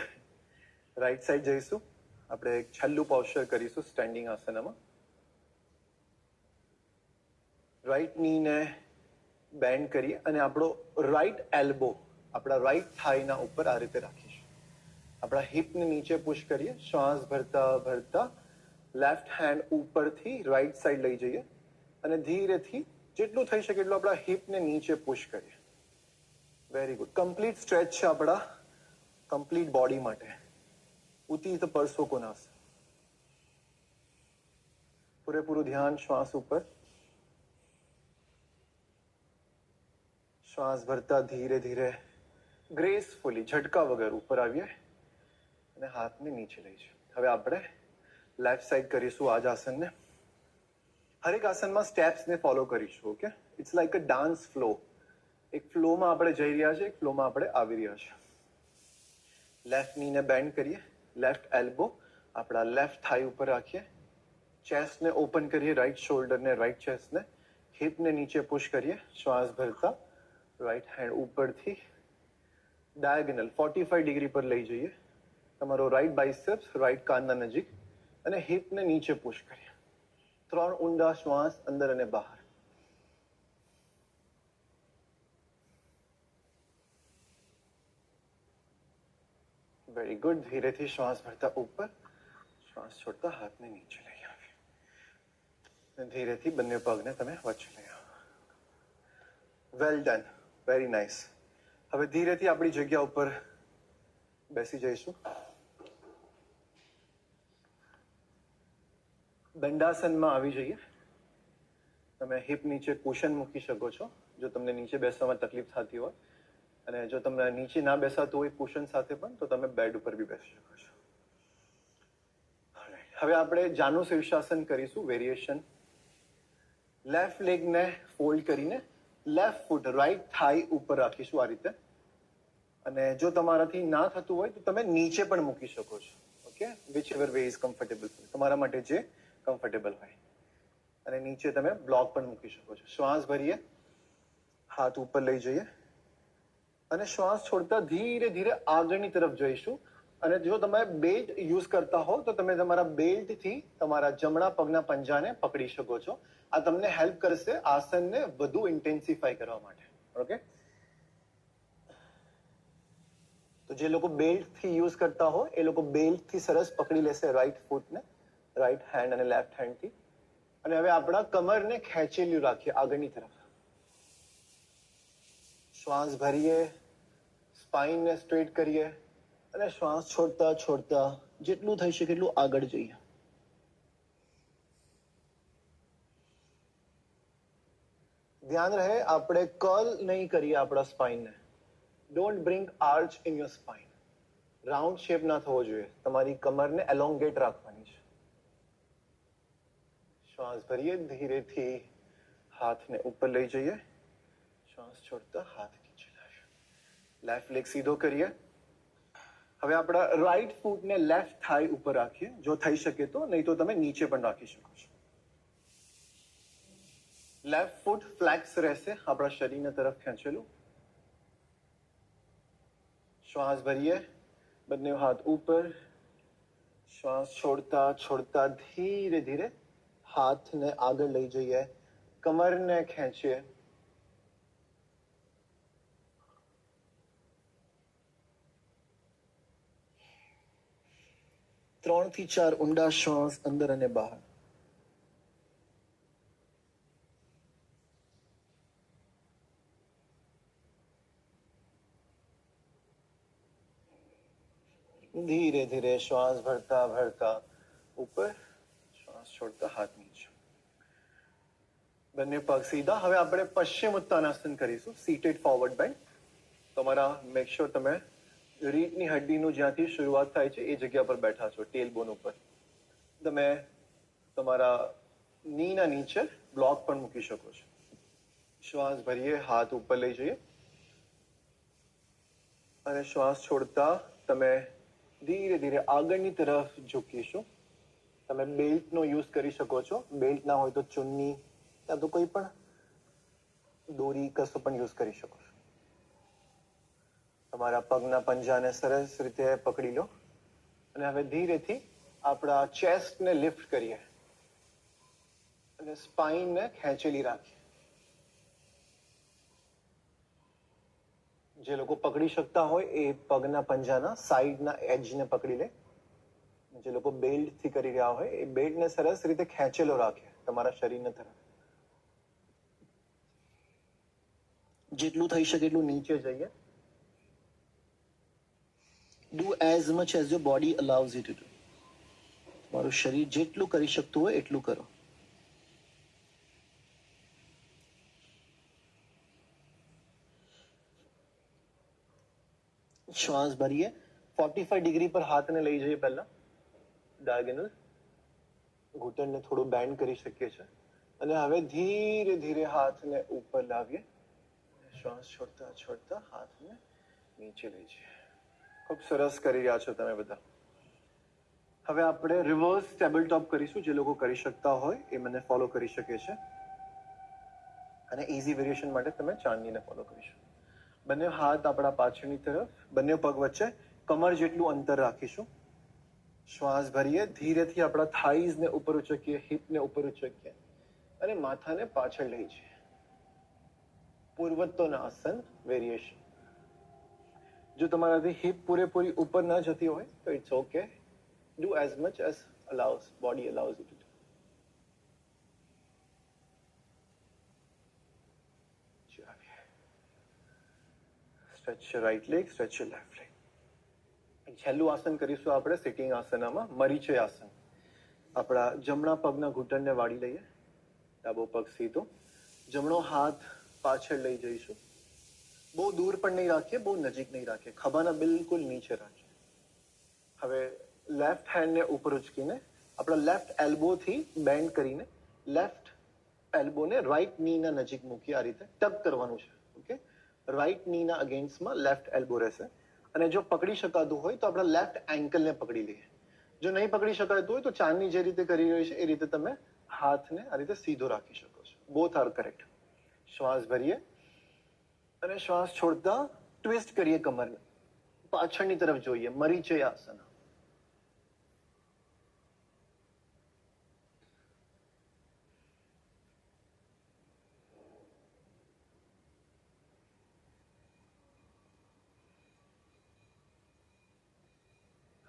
Right side જઈશું. આપણે એક છેલ્લું પોસ્ચર કરીશું સ્ટેન્ડિંગ આસનમાં. રાઈટ નીને બેન્ડ કરીએ અને આપણો રાઈટ એલ્બો આપણા રાઈટ થાઈના ઉપર આ રીતે રાખીશું. આપણા હિપને નીચે પુશ કરીએ. શ્વાસ ભરતા ભરતા લેફ્ટ હેન્ડ ઉપરથી રાઈટ સાઈડ લઈ જઈએ અને ધીરેથી જેટલું થઈ શકે એટલું આપણા હિપને નીચે પુશ કરીએ. Very good. કમ્પ્લીટ સ્ટ્રેચ છે આપણા કમ્પ્લીટ બોડી માટે. ઉત્થિત પરસોકોનાસન. પૂરેપૂરું ધ્યાન શ્વાસ ઉપર. શ્વાસ ભરતા ધીરે ધીરે ગ્રેસફુલી ઝટકા વગર ઉપર આવીએ અને હાથને નીચે લઈ જઈએ. હવે આપણે લેફ્ટ સાઈડ કરીશું આ જ આસનને. હરેક આસનમાં સ્ટેપ્સને ફોલો કરીશું. Okay, it's like a dance flow. એક ફ્લોમાં આપણે જઈ રહ્યા છીએ, એક ફ્લોમાં આપણે આવી રહ્યા છીએ. લેફ્ટ નીને બેન્ડ કરીએ, લેફ્ટ એલ્બો આપણા લેફ્ટ થાઈ ઉપર રાખીએ, ચેસ્ટને ઓપન કરીએ, રાઈટ શોલ્ડરને, રાઈટ ચેસ્ટને, હિપને નીચે પુશ કરીએ. શ્વાસ ભરતા રાઈટ હેન્ડ ઉપરથી ડાયગનલ 45 ડિગ્રી પર લઈ જઈએ. તમારો રાઈટ બાઇસેપ્સ રાઈટ કાનના નજીક અને હિપને નીચે પુશ કરીએ. 3 ઊંડા શ્વાસ અંદર અને બહાર. Very good. ધીરેથી શ્વાસ ભરતા ઉપર, શ્વાસ છોડતા હાથને નીચે લઈ આવીએ. ધીરેથી બંને પગને તમે વચ્ચે લઈ આવો. Well done, very nice. હવે ધીરેથી આપણી જગ્યા ઉપર બેસી જઈશું. દંડાસનમાં આવી જઈએ. તમે હિપ નીચે કુશન મૂકી શકો છો જો તમને નીચે બેસવામાં તકલીફ થતી હોય, અને જો તમને નીચે ના બેસાતું હોય કુશન સાથે પણ તો તમે બેડ ઉપર બી બેસી શકો છો. હવે આપણે જાનુ શીર્ષાસન કરીશું, વેરિએશન. લેફ્ટ લેગને ફોલ્ડ કરીને લેફ્ટ ફૂટ રાઈટ થાઈ ઉપર રાખીશું આ રીતે. અને જો તમારાથી ના થતું હોય તો તમે નીચે પણ મૂકી શકો છો. Okay, which ever way is comfortable, તમારા માટે જે કમ્ફર્ટેબલ હોય. અને નીચે તમે બ્લોક પણ મૂકી શકો છો. શ્વાસ ભરીએ, હાથ ઉપર લઈ જઈએ અને શ્વાસ છોડતા ધીરે ધીરે આગળની તરફ જઈશું. અને જો તમે બેલ્ટ યુઝ કરતા હો તો તમે તમારા બેલ્ટથી તમારા જમણા પગના પંજાને પકડી શકો છો. આ તમને હેલ્પ કરશે આસનને વધુ ઇન્ટેન્સિફાઈ કરવા માટે. ઓકે, તો જે લોકો બેલ્ટથી યુઝ કરતા હોય એ લોકો બેલ્ટથી સરસ પકડી લેશે રાઈટ ફૂટને, રાઈટ હેન્ડ અને લેફ્ટ હેન્ડથી. અને હવે આપણા કમરને ખેંચેલું રાખીએ આગળની તરફ. શ્વાસ ભરીએ, સ્પાઇનને સ્ટ્રેટ કરીએ અને શ્વાસ છોડતા છોડતા જેટલું થઈ શકે એટલું આગળ જઈએ. ધ્યાન રહે આપણે કર્લ નહીં કરીએ આપણા સ્પાઇનને. Don't bring arch in your spine. Round shape ના થવો જોઈએ, તમારી કમરને એલોંગેટ રાખવાની છે. શ્વાસ ભરીએ, ધીરેથી હાથને ઉપર લઈ જઈએ, શ્વાસ છોડતા હાથ નીચે લાવીએ. લેફ્ટ લેગ સીધો કરીએ. હવે આપણા રાઈટ ફૂટને લેફ્ટ થાઈ ઉપર રાખીએ, જો થઈ શકે તો, નહીં તો તમે નીચે પણ રાખી શકો છો. લેફ્ટ ફૂટ ફ્લેક્સ રહેશે, આપણા શરીરના તરફ ખેંચેલું. શ્વાસ ભરીએ, બંને હાથ ઉપર. શ્વાસ છોડતા છોડતા ધીરે ધીરે હાથને આગળ લઈ જઈએ, કમરને ખેંચીએ. 3 થી 4 ઊંડા શ્વાસ અંદર અને બહાર. ધીરે ધીરે શ્વાસ ભરતા ભરતા ઉપર, શ્વાસ છોડતા હાથ નીચે. બંને પગ સીધા. હવે આપણે પશ્ચિમ ઉત્તાનાસન કરીશું, સીટેડ ફોરવર્ડ બેન્ડ. તમારા મેક શ્યોર તમે રીઢની હડ્ડીનું જ્યાંથી શરૂઆત થાય છે એ જગ્યા પર બેઠા છો, ટેલ બોન ઉપર. તમે તમારા નીના નીચે બ્લોક પણ મૂકી શકો છો. શ્વાસ ભરીએ, હાથ ઉપર લઈ જઈએ અને શ્વાસ છોડતા તમે ધીરે ધીરે આગળની તરફ ઝૂકીશું. તમે બેલ્ટનો યુઝ કરી શકો છો. બેલ્ટ ના હોય તો ચુન્ની યા તો કોઈ પણ દોરી કશું પણ યુઝ કરી શકો છો. તમારા પગના પંજાને સરસ રીતે પકડી લો અને હવે ધીરેથી આપણા ચેસ્ટને લિફ્ટ કરીએ અને સ્પાઇનને ખેંચેલી રાખીએ. જે લોકો પકડી શકતા હોય એ પગના પંજાના સાઈડના એજને પકડી લે. જે લોકો બેલ્ટથી કરી રહ્યા હોય એ બેલ્ટને સરસ રીતે ખેંચેલો રાખે તમારા શરીરના તરફ. જેટલું થઈ શકે એટલું નીચે જઈએ. Do as much as your body allows you to do. તમારું શરીર જેટલું કરી શકતું હોય એટલું કરો. શ્વાસ ભરીએ, 45 ડિગ્રી પર હાથને લઈ જઈએ. પહેલા ડાયગોનલ, ઘૂંટણને થોડું બેન્ડ કરી શકીએ છીએ અને હવે ધીરે ધીરે હાથને ઉપર લાવીએ. શ્વાસ છોડતા છોડતા હાથને નીચે લઈ જઈએ. ખૂબ સરસ કરી રહ્યા છો તમે બધા. હવે આપણે રિવર્સ ટેબલ ટોપ કરીશું. જે લોકો કરી શકતા હોય એ મને ફોલો કરી શકે છે અને ઇઝી વેરિએશન માટે તમે ચાંદનીને ફોલો કરી શકો. બંને હાથ આપણા પાછળની તરફ, બંને પગ વચ્ચે કમર જેટલું અંતર રાખીશું. શ્વાસ ભરીએ, ધીરેથી આપણા થાઈઝને ઉપર ઉચકીએ, હિપને ઉપર ઉચકીએ અને માથાને પાછળ લઈ જઈએ. પૂર્વોત્તાનાસન વેરિએશન. જો તમારાથી હિપ પૂરેપૂરી ઉપર ના જતી હોય તો it's okay. Do as much as body allows you to do. Stretch your right leg, stretch your left leg. છેલ્લું આસન કરીશું આપણે સિટિંગ આસનામાં, મરીચય આસન. આપણા જમણા પગના ઘૂંટણને વાળી લઈએ, ડાબો પગ સીધો, જમણો હાથ પાછળ લઈ જઈશું. બહુ દૂર પણ નહીં રાખીએ, બહુ નજીક નહીં રાખીએ, ખભાના બિલકુલ નીચે રાખીએ. હવે લેફ્ટ હેન્ડને ઉપર ઉચકીને આપણા લેફ્ટ એલ્બોથી બેન્ડ કરીને લેફ્ટ એલ્બોને રાઈટ નીના નજીક મૂકી આ રીતે ટક કરવાનું છે. ઓકે, રાઈટ નીના અગેન્સ્ટમાં લેફ્ટ એલ્બો રહેશે. અને જો પકડી શકાતું હોય તો આપણા લેફ્ટ એન્કલને પકડી લઈએ. જો નહીં પકડી શકાતું હોય તો ચાંદની જે રીતે કરી રહી છે એ રીતે તમે હાથને આ રીતે સીધો રાખી શકો છો. Both are correct. શ્વાસ ભરીએ અને શ્વાસ છોડતા ટ્વિસ્ટ કરીએ કમરને, પાછળની તરફ જોઈએ, મરીચય આસન.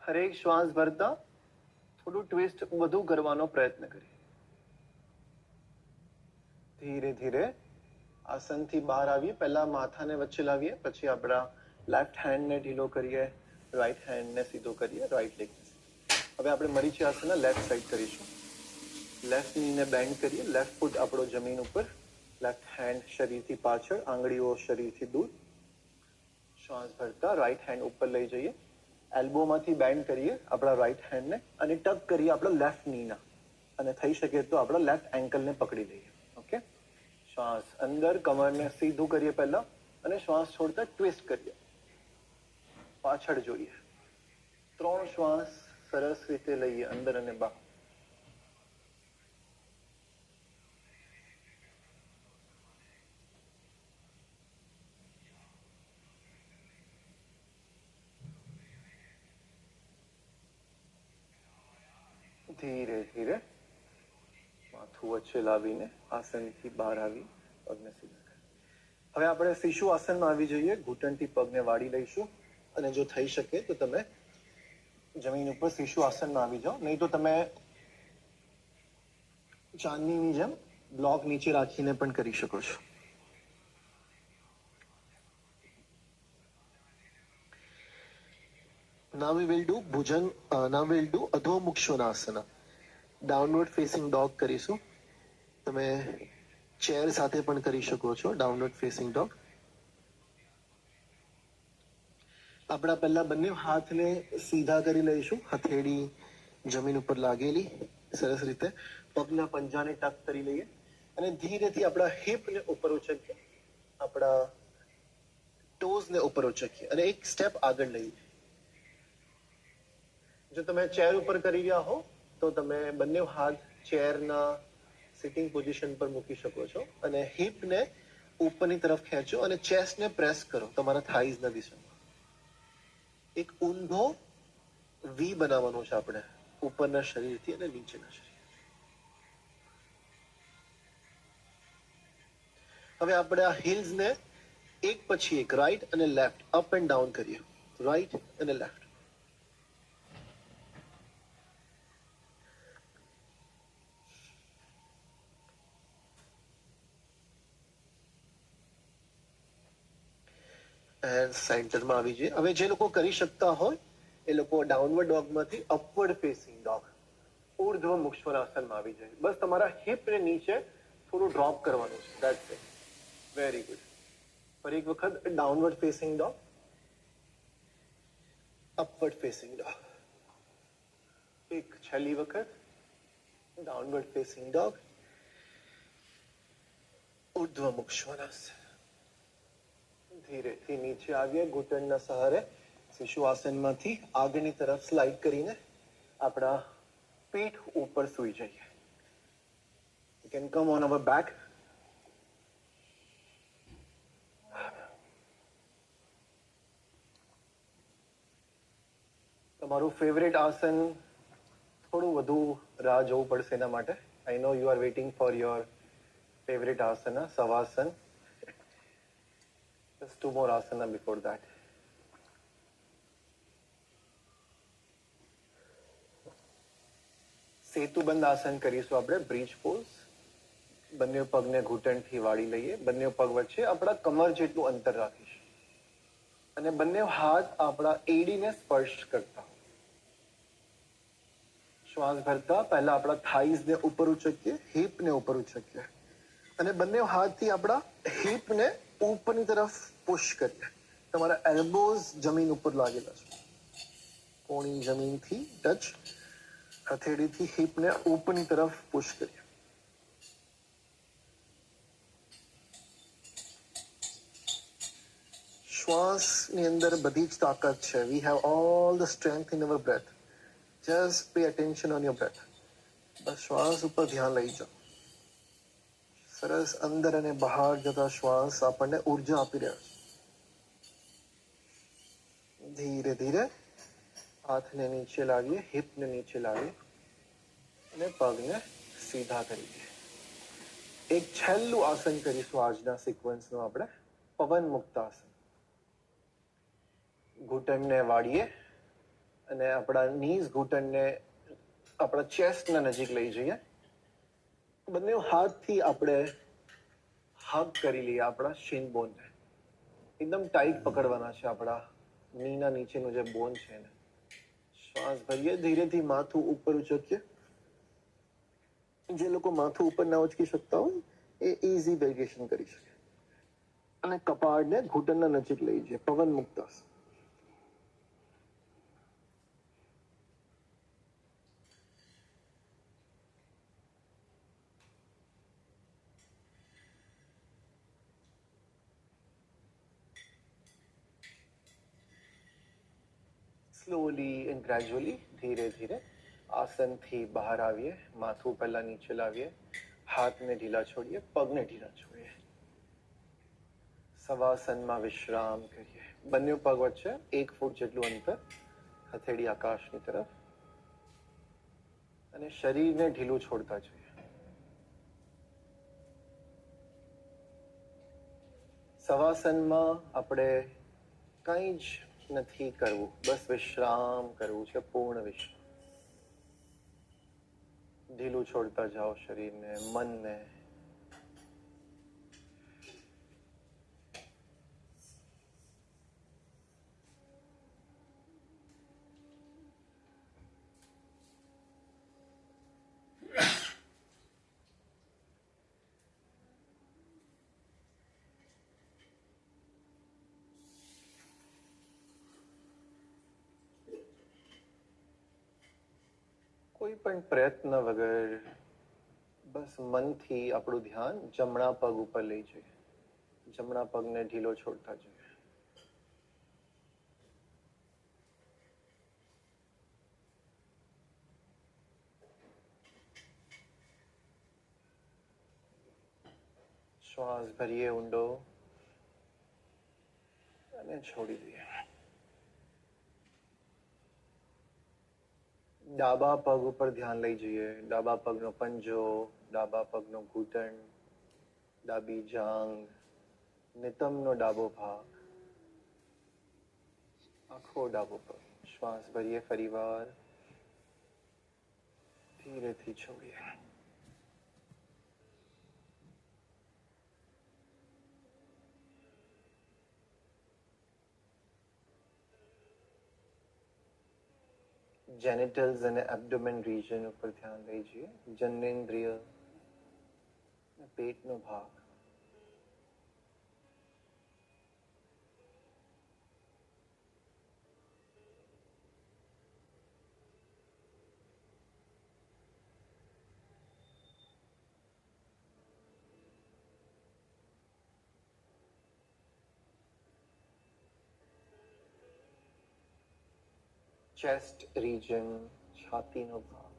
હરેક શ્વાસ ભરતા થોડું ટ્વિસ્ટ વધુ કરવાનો પ્રયત્ન કરીએ. ધીરે ધીરે આસનથી બહાર આવીએ. પહેલા માથાને વચ્ચે લાવીએ, પછી આપણા લેફ્ટ હેન્ડને ઢીલો કરીએ, રાઈટ હેન્ડને સીધો કરીએ, રાઈટ લેગ. હવે આપણે મરીચી આસનના લેફ્ટ સાઈડ કરીશું. લેફ્ટ નીને બેન્ડ કરીએ, લેફ્ટ ફૂટ આપણો જમીન ઉપર, લેફ્ટ હેન્ડ શરીરથી પાછળ, આંગળીઓ શરીરથી દૂર. શ્વાસ ભરતા રાઈટ હેન્ડ ઉપર લઈ જઈએ, એલ્બોમાંથી બેન્ડ કરીએ આપણા રાઈટ હેન્ડને અને ટક કરીએ આપણા લેફ્ટ નીના, અને થઈ શકે તો આપણા લેફ્ટ એન્કલને પકડી લઈએ. ઓકે, શ્વાસ અંદર, કમરને સીધું કરીએ પહેલા, અને શ્વાસ છોડતા ટ્વિસ્ટ કરીએ, પાછળ જોઈએ. 3 શ્વાસ સરસ રીતે લઈએ અંદર અને બહાર. ધીરે ધીરે માથું વચ્ચે લાવીને આસનથી બહાર આવી પગને સીધા કરીએ. હવે આપણે શિશુ આસનમાં આવી જઈએ. ઘૂંટણથી પગને વાળી લઈશું, અને જો થઈ શકે તો તમે જમીન ઉપર શિશુ આસનમાં આવી જાઓ, નહીં તો તમે ચાંદનીની જેમ બ્લોક નીચે રાખીને પણ કરી શકો છો. Now we will do અધોમુખ શ્વનાસના. ડાઉનવર્ડ ફેસિંગ ડોગ કરીશું. તમે ચેર સાથે પણ કરી શકો છો ડાઉનવર્ડ ફેસિંગ ડોગ. આપણા પહેલા બંને હાથને સીધા કરી લઈશું, હથેળી જમીન ઉપર લાગેલી સરસ રીતે. પગના પંજાને ટક કરી લઈએ અને ધીરેથી આપણા હિપને ઉપર ઉચકીએ, આપણા ટોઝને ઉપર ઉચકીએ અને એક સ્ટેપ આગળ લઈએ. જો તમે ચેર ઉપર કરી રહ્યા હો તો તમે બંને હાથ ચેરના સિટિંગ પોઝિશન પર મૂકી શકો છો અને હિપને ઉપરની તરફ ખેંચો અને ચેસ્ટને પ્રેસ કરો તમારા થાઈઝના દિશામાં. એક ઊંધો વી બનાવવાનો છે આપણે, ઉપરના શરીરથી અને નીચેના શરીર. હવે આપણે આ હિલ્સને એક પછી એક રાઈટ અને લેફ્ટ, અપ એન્ડ ડાઉન કરીએ, રાઈટ અને લેફ્ટ. સેન્ટરમાં આવી જઈએ. હવે જે લોકો કરી શકતા હોય એ લોકો ડાઉનવર્ડ ડોગમાંથી અપવર્ડ ફેસિંગ ડોગ, ઉર્ધ્વ મુખ શ્વનાસનમાં આવી જાય. બસ તમારા હિપને નીચે થોડું ડ્રોપ કરવાનું છે, ધેટ્સ ઇટ. Very good. ફરી એક વખત downward facing dog, upward facing dog. એક છેલ્લી વખત ડાઉનવર્ડ ફેસિંગ ડોગ, ઉર્ધ્વ મુખ શ્વનાસન. ધીરેથી નીચે આવીએ, ઘૂંટણના સહારે શિશુ આસનમાંથી આગળની તરફ સ્લાઇડ કરીને આપણા પીઠ ઉપર સૂઈ જઈએ. You can come on our back. તમારું ફેવરેટ આસન, થોડું વધુ રાહ જોવું પડશે એના માટે. I know you are waiting for your favourite asana, Shavasana. Just 2 more asana before that. સેતુબંધ આસન કરીશું આપણે, બ્રિજ પોઝ. બંને પગને ઘૂંટણથી વાળી લઈએ, બંને પગ વચ્ચે આપણા કમર જેટલું અંતર રાખીશું અને બંને હાથ આપણા એડીને સ્પર્શ કરતા. શ્વાસ ભરતા પહેલા આપણા થાઈઝ ને ઉપર ઉચકીએ, હિપ ને ઉપર ઉચકીએ અને બંને હાથથી આપણા હિપ ને ઉપરની તરફ પુશ કરીએ. તમારા એલ્બોઝ જમીન ઉપર લાગેલા છે, કોણી જમીનથી ટચ, હથેળીથી હિપ ને ઉપરની તરફ પુશ કરીએ. શ્વાસની અંદર બધી જ તાકાત છે. We have all the strength in our breath. Just pay attention on your breath. બસ શ્વાસ ઉપર ધ્યાન લઈ જાઓ. સરસ અંદર અને બહાર જતા શ્વાસ આપણને ઉર્જા આપી રહ્યા છે. ધીરે ધીરે હાથને નીચે લાવીએ, હિપને નીચે લાવીએ અને પગને સીધા કરી દઈએ. એક છેલ્લું આસન કરીશું આજના સિક્વન્સનું આપણે, પવન મુક્ત આસન. ઘૂંટણને વાળીએ અને આપણા નીઝ ઘૂંટણને આપણા ચેસ્ટના નજીક લઈ જઈએ. બંને હાથથી આપણે હગ કરી લઈએ આપણા શિન બોનને. એકદમ ટાઈટ પકડવાના છે આપણા નીના નીચેનું જે બોન છે એને. શ્વાસ ભરીએ, ધીરેથી માથું ઉપર ઉચકીએ. જે લોકો માથું ઉપર ના ઉચકી શકતા હોય એ ઇઝી વેરિએશન કરી શકે. અને કપાળને ઘૂંટણના નજીક લઈ જઈએ, પવન મુક્ત આસન. સ્લોલી એન્ડ ગ્રેજ્યુઅલી, ધીરે ધીરે આસનથી બહાર આવીએ. માથું પહેલા નીચે લાવીએ, હાથને ઢીલા છોડીએ, પગને ઢીલા છોડીએ. સવાસનમાં વિશ્રામ કરીએ. બંને પગ વચ્ચે 1 ફૂટ જેટલું અંતર, હથેળી આકાશની તરફ અને શરીરને ઢીલું છોડતા જોઈએ. સવાસનમાં આપણે કંઈ જ નથી કરવું, બસ વિશ્રામ કરવું છે, પૂર્ણ વિશ્રામ. ઢીલું છોડતા જાઓ શરીરને, મનને. કોઈ પણ પ્રયત્ન વગર બસ મનથી આપણું ધ્યાન જમણા પગ ઉપર લઈ જઈએ. જમણા પગને ઢીલો છોડતા જોઈએ. શ્વાસ ભરીએ ઊંડો અને છોડી દઈએ. ડાબા પગ ઉપર ધ્યાન લઈ જઈએ. ડાબા પગનો પંજો, ડાબા પગનો ઘૂંટણ, ડાબી જાંઘ, નિતંબનો ડાબો ભાગ, આખો ડાબો પગ. શ્વાસ ભરીએ ફરીવાર, ધીરેથી છોડીએ. જેનિટલ્સ અને એબ્ડોમેન રિજન ઉપર ધ્યાન લઈ જઈએ. જનનેન્દ્રિય, પેટનો ભાગ. ચેસ્ટ રિજન, છાતીનો ભાગ.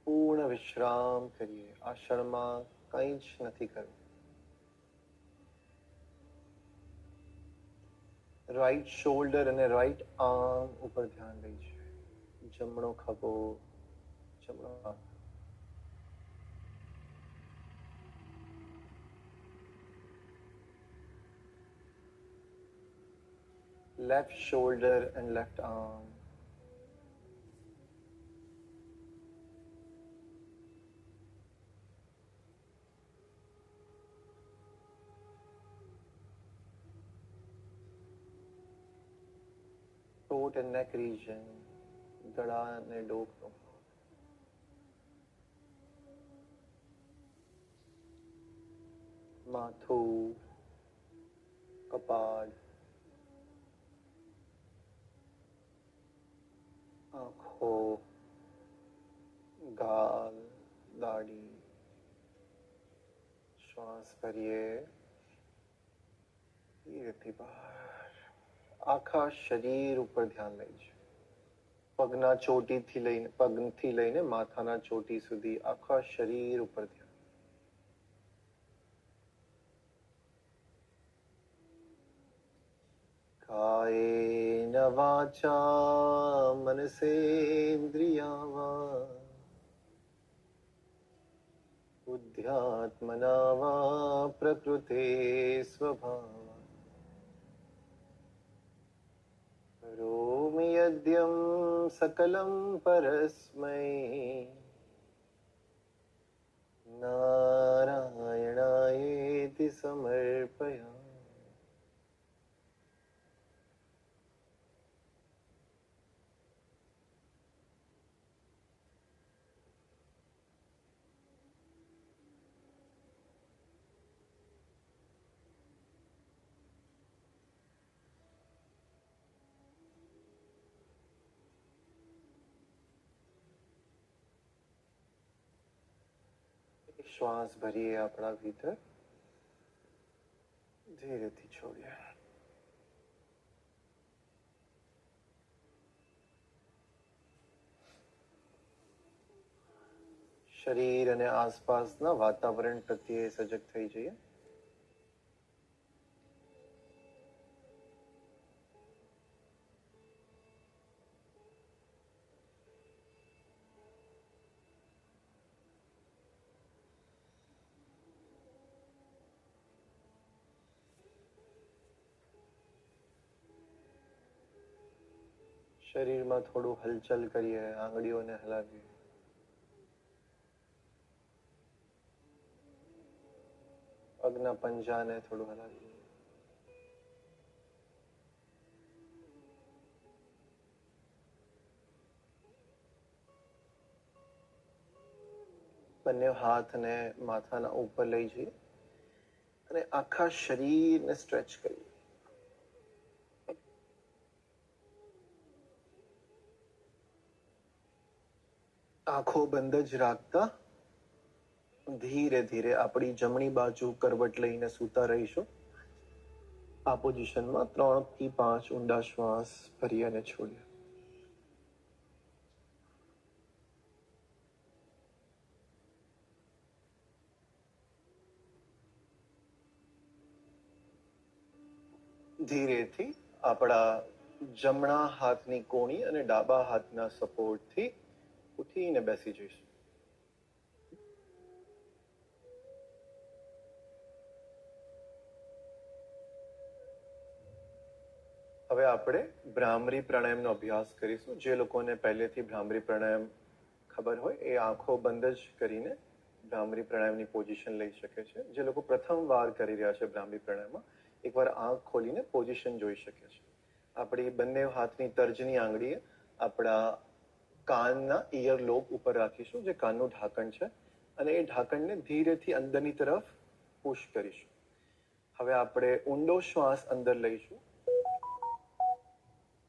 પૂર્ણ વિશ્રામ કરીએ. આ ક્ષણમાં કંઈ જ નથી કરવું. રાઈટ શોલ્ડર અને રાઈટ આર્મ ઉપર ધ્યાન લઈ જઈએ. જમણો ખભો, જમણો હાથ. left shoulder and left arm. throat and neck region, ગળા અને ડોકનો ભાગ, માથું, કપાળ, આંખો, ગાલ, દાઢી. શ્વાસ ભરીએ, ધીરેથી બહાર. આખા શરીર ઉપર ધ્યાન લઈશું. પગના પગથી લઈને માથાના ચોટી સુધી આખા શરીર ઉપર ધ્યાન. કાયેન વાચા મનસેન્દ્રિયા વા બુદ્ધ્યાત્મના વા પ્રકૃતે સ્વભાવાत् કરોમિ યદ્યં સકલં પરસ્મૈ નારાયણાયેતિ સમર્પયામિ. શ્વાસ ભરીએ આપણા ભીતર, ધીરેથી છોડીએ. શરીર અને આસપાસના વાતાવરણ પ્રત્યે સજગ થઈ જઈએ. શરીરમાં થોડું હલચલ કરીએ, આંગળીઓને હલાવીએ. પગના પંજાને થોડું હલાવીએ. બંને હાથને માથાના ઉપર લઈ જઈએ અને આખા શરીરને સ્ટ્રેચ કરીએ. આંખો બંધ જ રાખતા ધીરે ધીરે આપણી જમણી બાજુ કરવટ લઈને સૂતા રહીશું. આ પોઝિશનમાં 3 થી 5 ઊંડા શ્વાસ ભરી અને છોડીએ. ધીરેથી આપણા જમણા હાથની કોણી અને ડાબા હાથના સપોર્ટથી ઉઠીને બેસી જઈશું. હવે આપણે ભ્રામરી પ્રાણાયામનો અભ્યાસ કરીશું. જે લોકોને પહેલેથી ભ્રામરી પ્રાણાયામ ખબર હોય એ આંખો બંધ જ કરીને ભ્રામરી પ્રાણાયામની પોઝિશન લઈ શકે છે. જે લોકો પ્રથમ વાર કરી રહ્યા છે ભ્રામરી પ્રાણાયામમાં, એકવાર આંખ ખોલીને પોઝિશન જોઈ શકે છે. આપણી બંને હાથની તર્જની આંગળીએ આપણા કાનના ઇયર લોબ ઉપર રાખીશું, જે કાનનું ઢાંકણ છે, અને એ ઢાંકણને ધીરેથી અંદરની તરફ પુશ કરીશું. હવે આપણે ઊંડો શ્વાસ અંદર લઈશું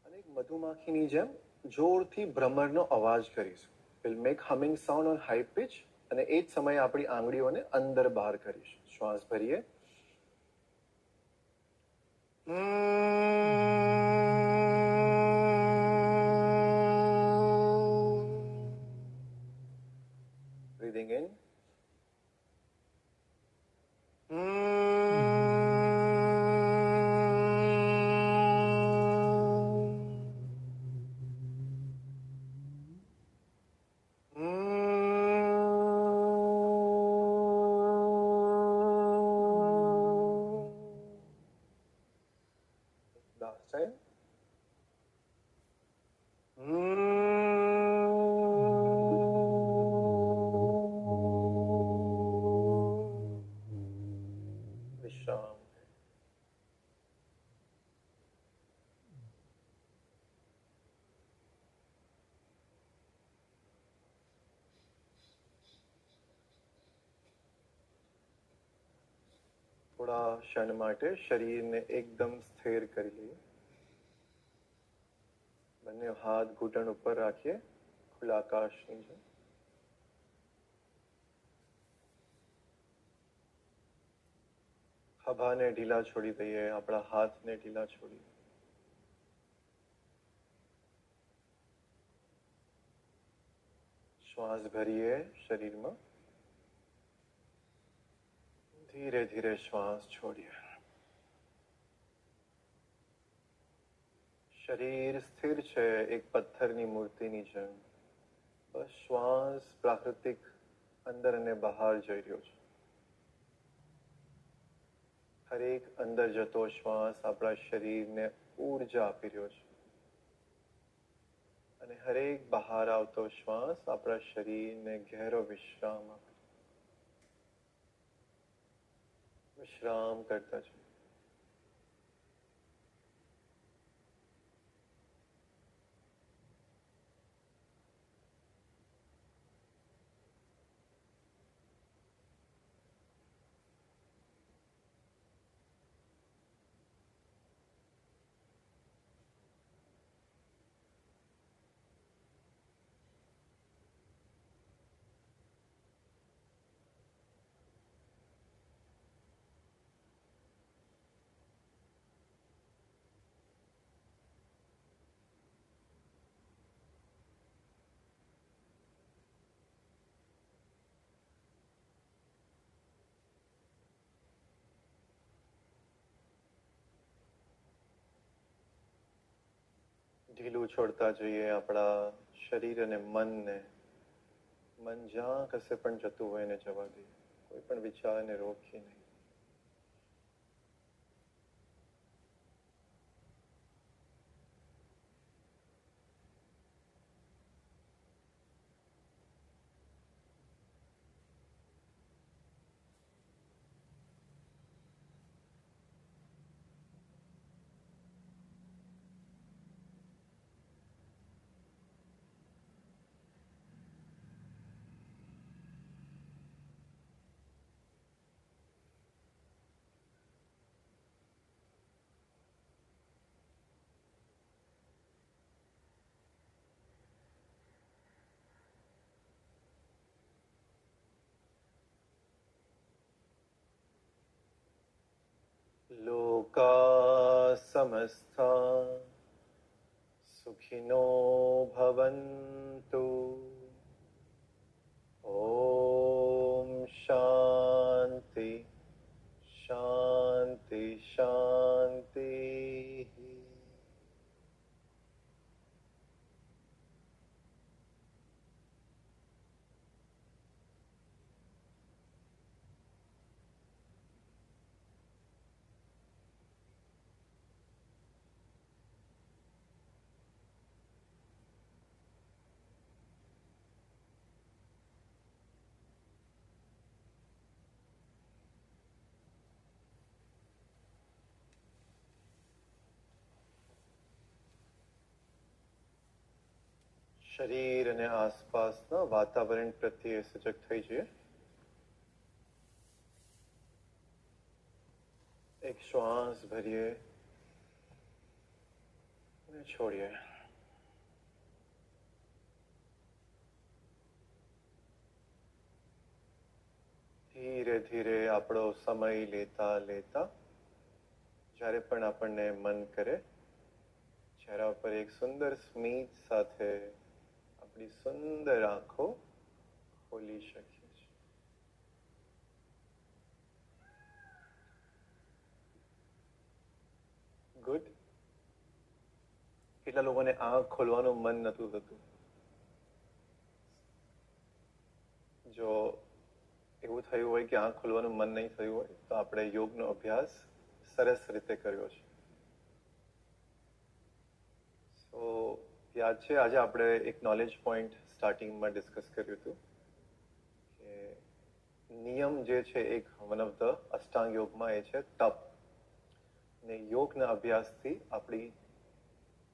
અને એક મધુમાખીની જેમ જોરથી ભ્રમરનો અવાજ કરીશું. Will make humming sound on high pitch, અને એ જ સમયે આપણી આંગળીઓને અંદર બહાર કરીશું. શ્વાસ ભરીએ. Breathing in. Last time. થોડા ક્ષણ માટે શરીરને એકદમ સ્થિર કરી લઈએ. બંને હાથ ઘૂંટણ ઉપર રાખીએ, ખુલ્લા આકાશની જેમ. ખભાને ઢીલા છોડી દઈએ, આપણા હાથને ઢીલા છોડીએ. શ્વાસ ભરીએ શરીરમાં, ધીરે ધીરે શ્વાસ છોડીએ. શરીર સ્થિર છે એક પથ્થરની મૂર્તિની જેમ. બસ શ્વાસ પ્રાકૃતિક અંદર અને બહાર જઈ રહ્યો છે. હરેક અંદર જતો શ્વાસ આપણા શરીરને ઊર્જા આપી રહ્યો છે અને હરેક બહાર આવતો શ્વાસ આપણા શરીરને ગહેરો વિશ્રામ આપે. વિશ્રામ કરતા છે. ઢીલું છોડતા જઈએ આપણા શરીર અને મનને. મન જ્યાં કશે પણ જતું હોય એને જવા દઈએ, કોઈ પણ વિચારને રોકીએ નહીં. લોકા સમસ્તા સુખિનો ભવન્તુ. ઓમ શાંતિ શાંતિ શાંતિ. શરીર અને આસપાસના વાતાવરણ પ્રત્યે સજગ થઈ જઈએ. એક શ્વાસ ભરીએ અને છોડીએ. ધીરે ધીરે આપણો સમય લેતા લેતા જ્યારે પણ આપણને મન કરે ચહેરા પર એક સુંદર સ્મિત સાથે આપણી સુંદર આંખો ખોલી શકીએ છીએ. ગુડ. કેટલા લોકોને આંખ ખોલવાનું મન નતું થતું? જો એવું થયું હોય કે આંખ ખોલવાનું મન નહીં થયું હોય તો આપણે યોગનો અભ્યાસ સરસ રીતે કર્યો છે. તો યાદ છે આજે આપણે એક નોલેજ પોઈન્ટ સ્ટાર્ટિંગમાં ડિસ્કસ કર્યું હતું કે નિયમ જે છે એક વન ઓફ ધ અષ્ટાંગ યોગમાં એ છે તપ. ને યોગના અભ્યાસથી આપણી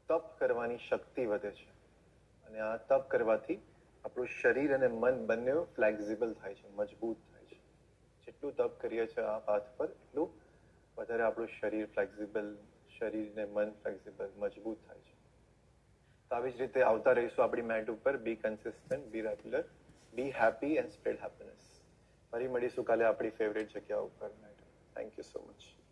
તપ કરવાની શક્તિ વધે છે અને આ તપ કરવાથી આપણું શરીર અને મન બંને ફ્લેક્ઝિબલ થાય છે, મજબૂત થાય છે. જેટલું તપ કરીએ છીએ આ પાથ પર એટલું વધારે આપણું શરીર ફ્લેક્સિબલ, શરીર ને મન ફ્લેક્સિબલ, મજબૂત થાય છે. તો આવી જ રીતે આવતા રહીશું આપણી મેટ ઉપર. Be consistent, be regular, be happy and spread happiness. ફરી મળીશું કાલે આપણી ફેવરેટ જગ્યા ઉપર. Thank you so much.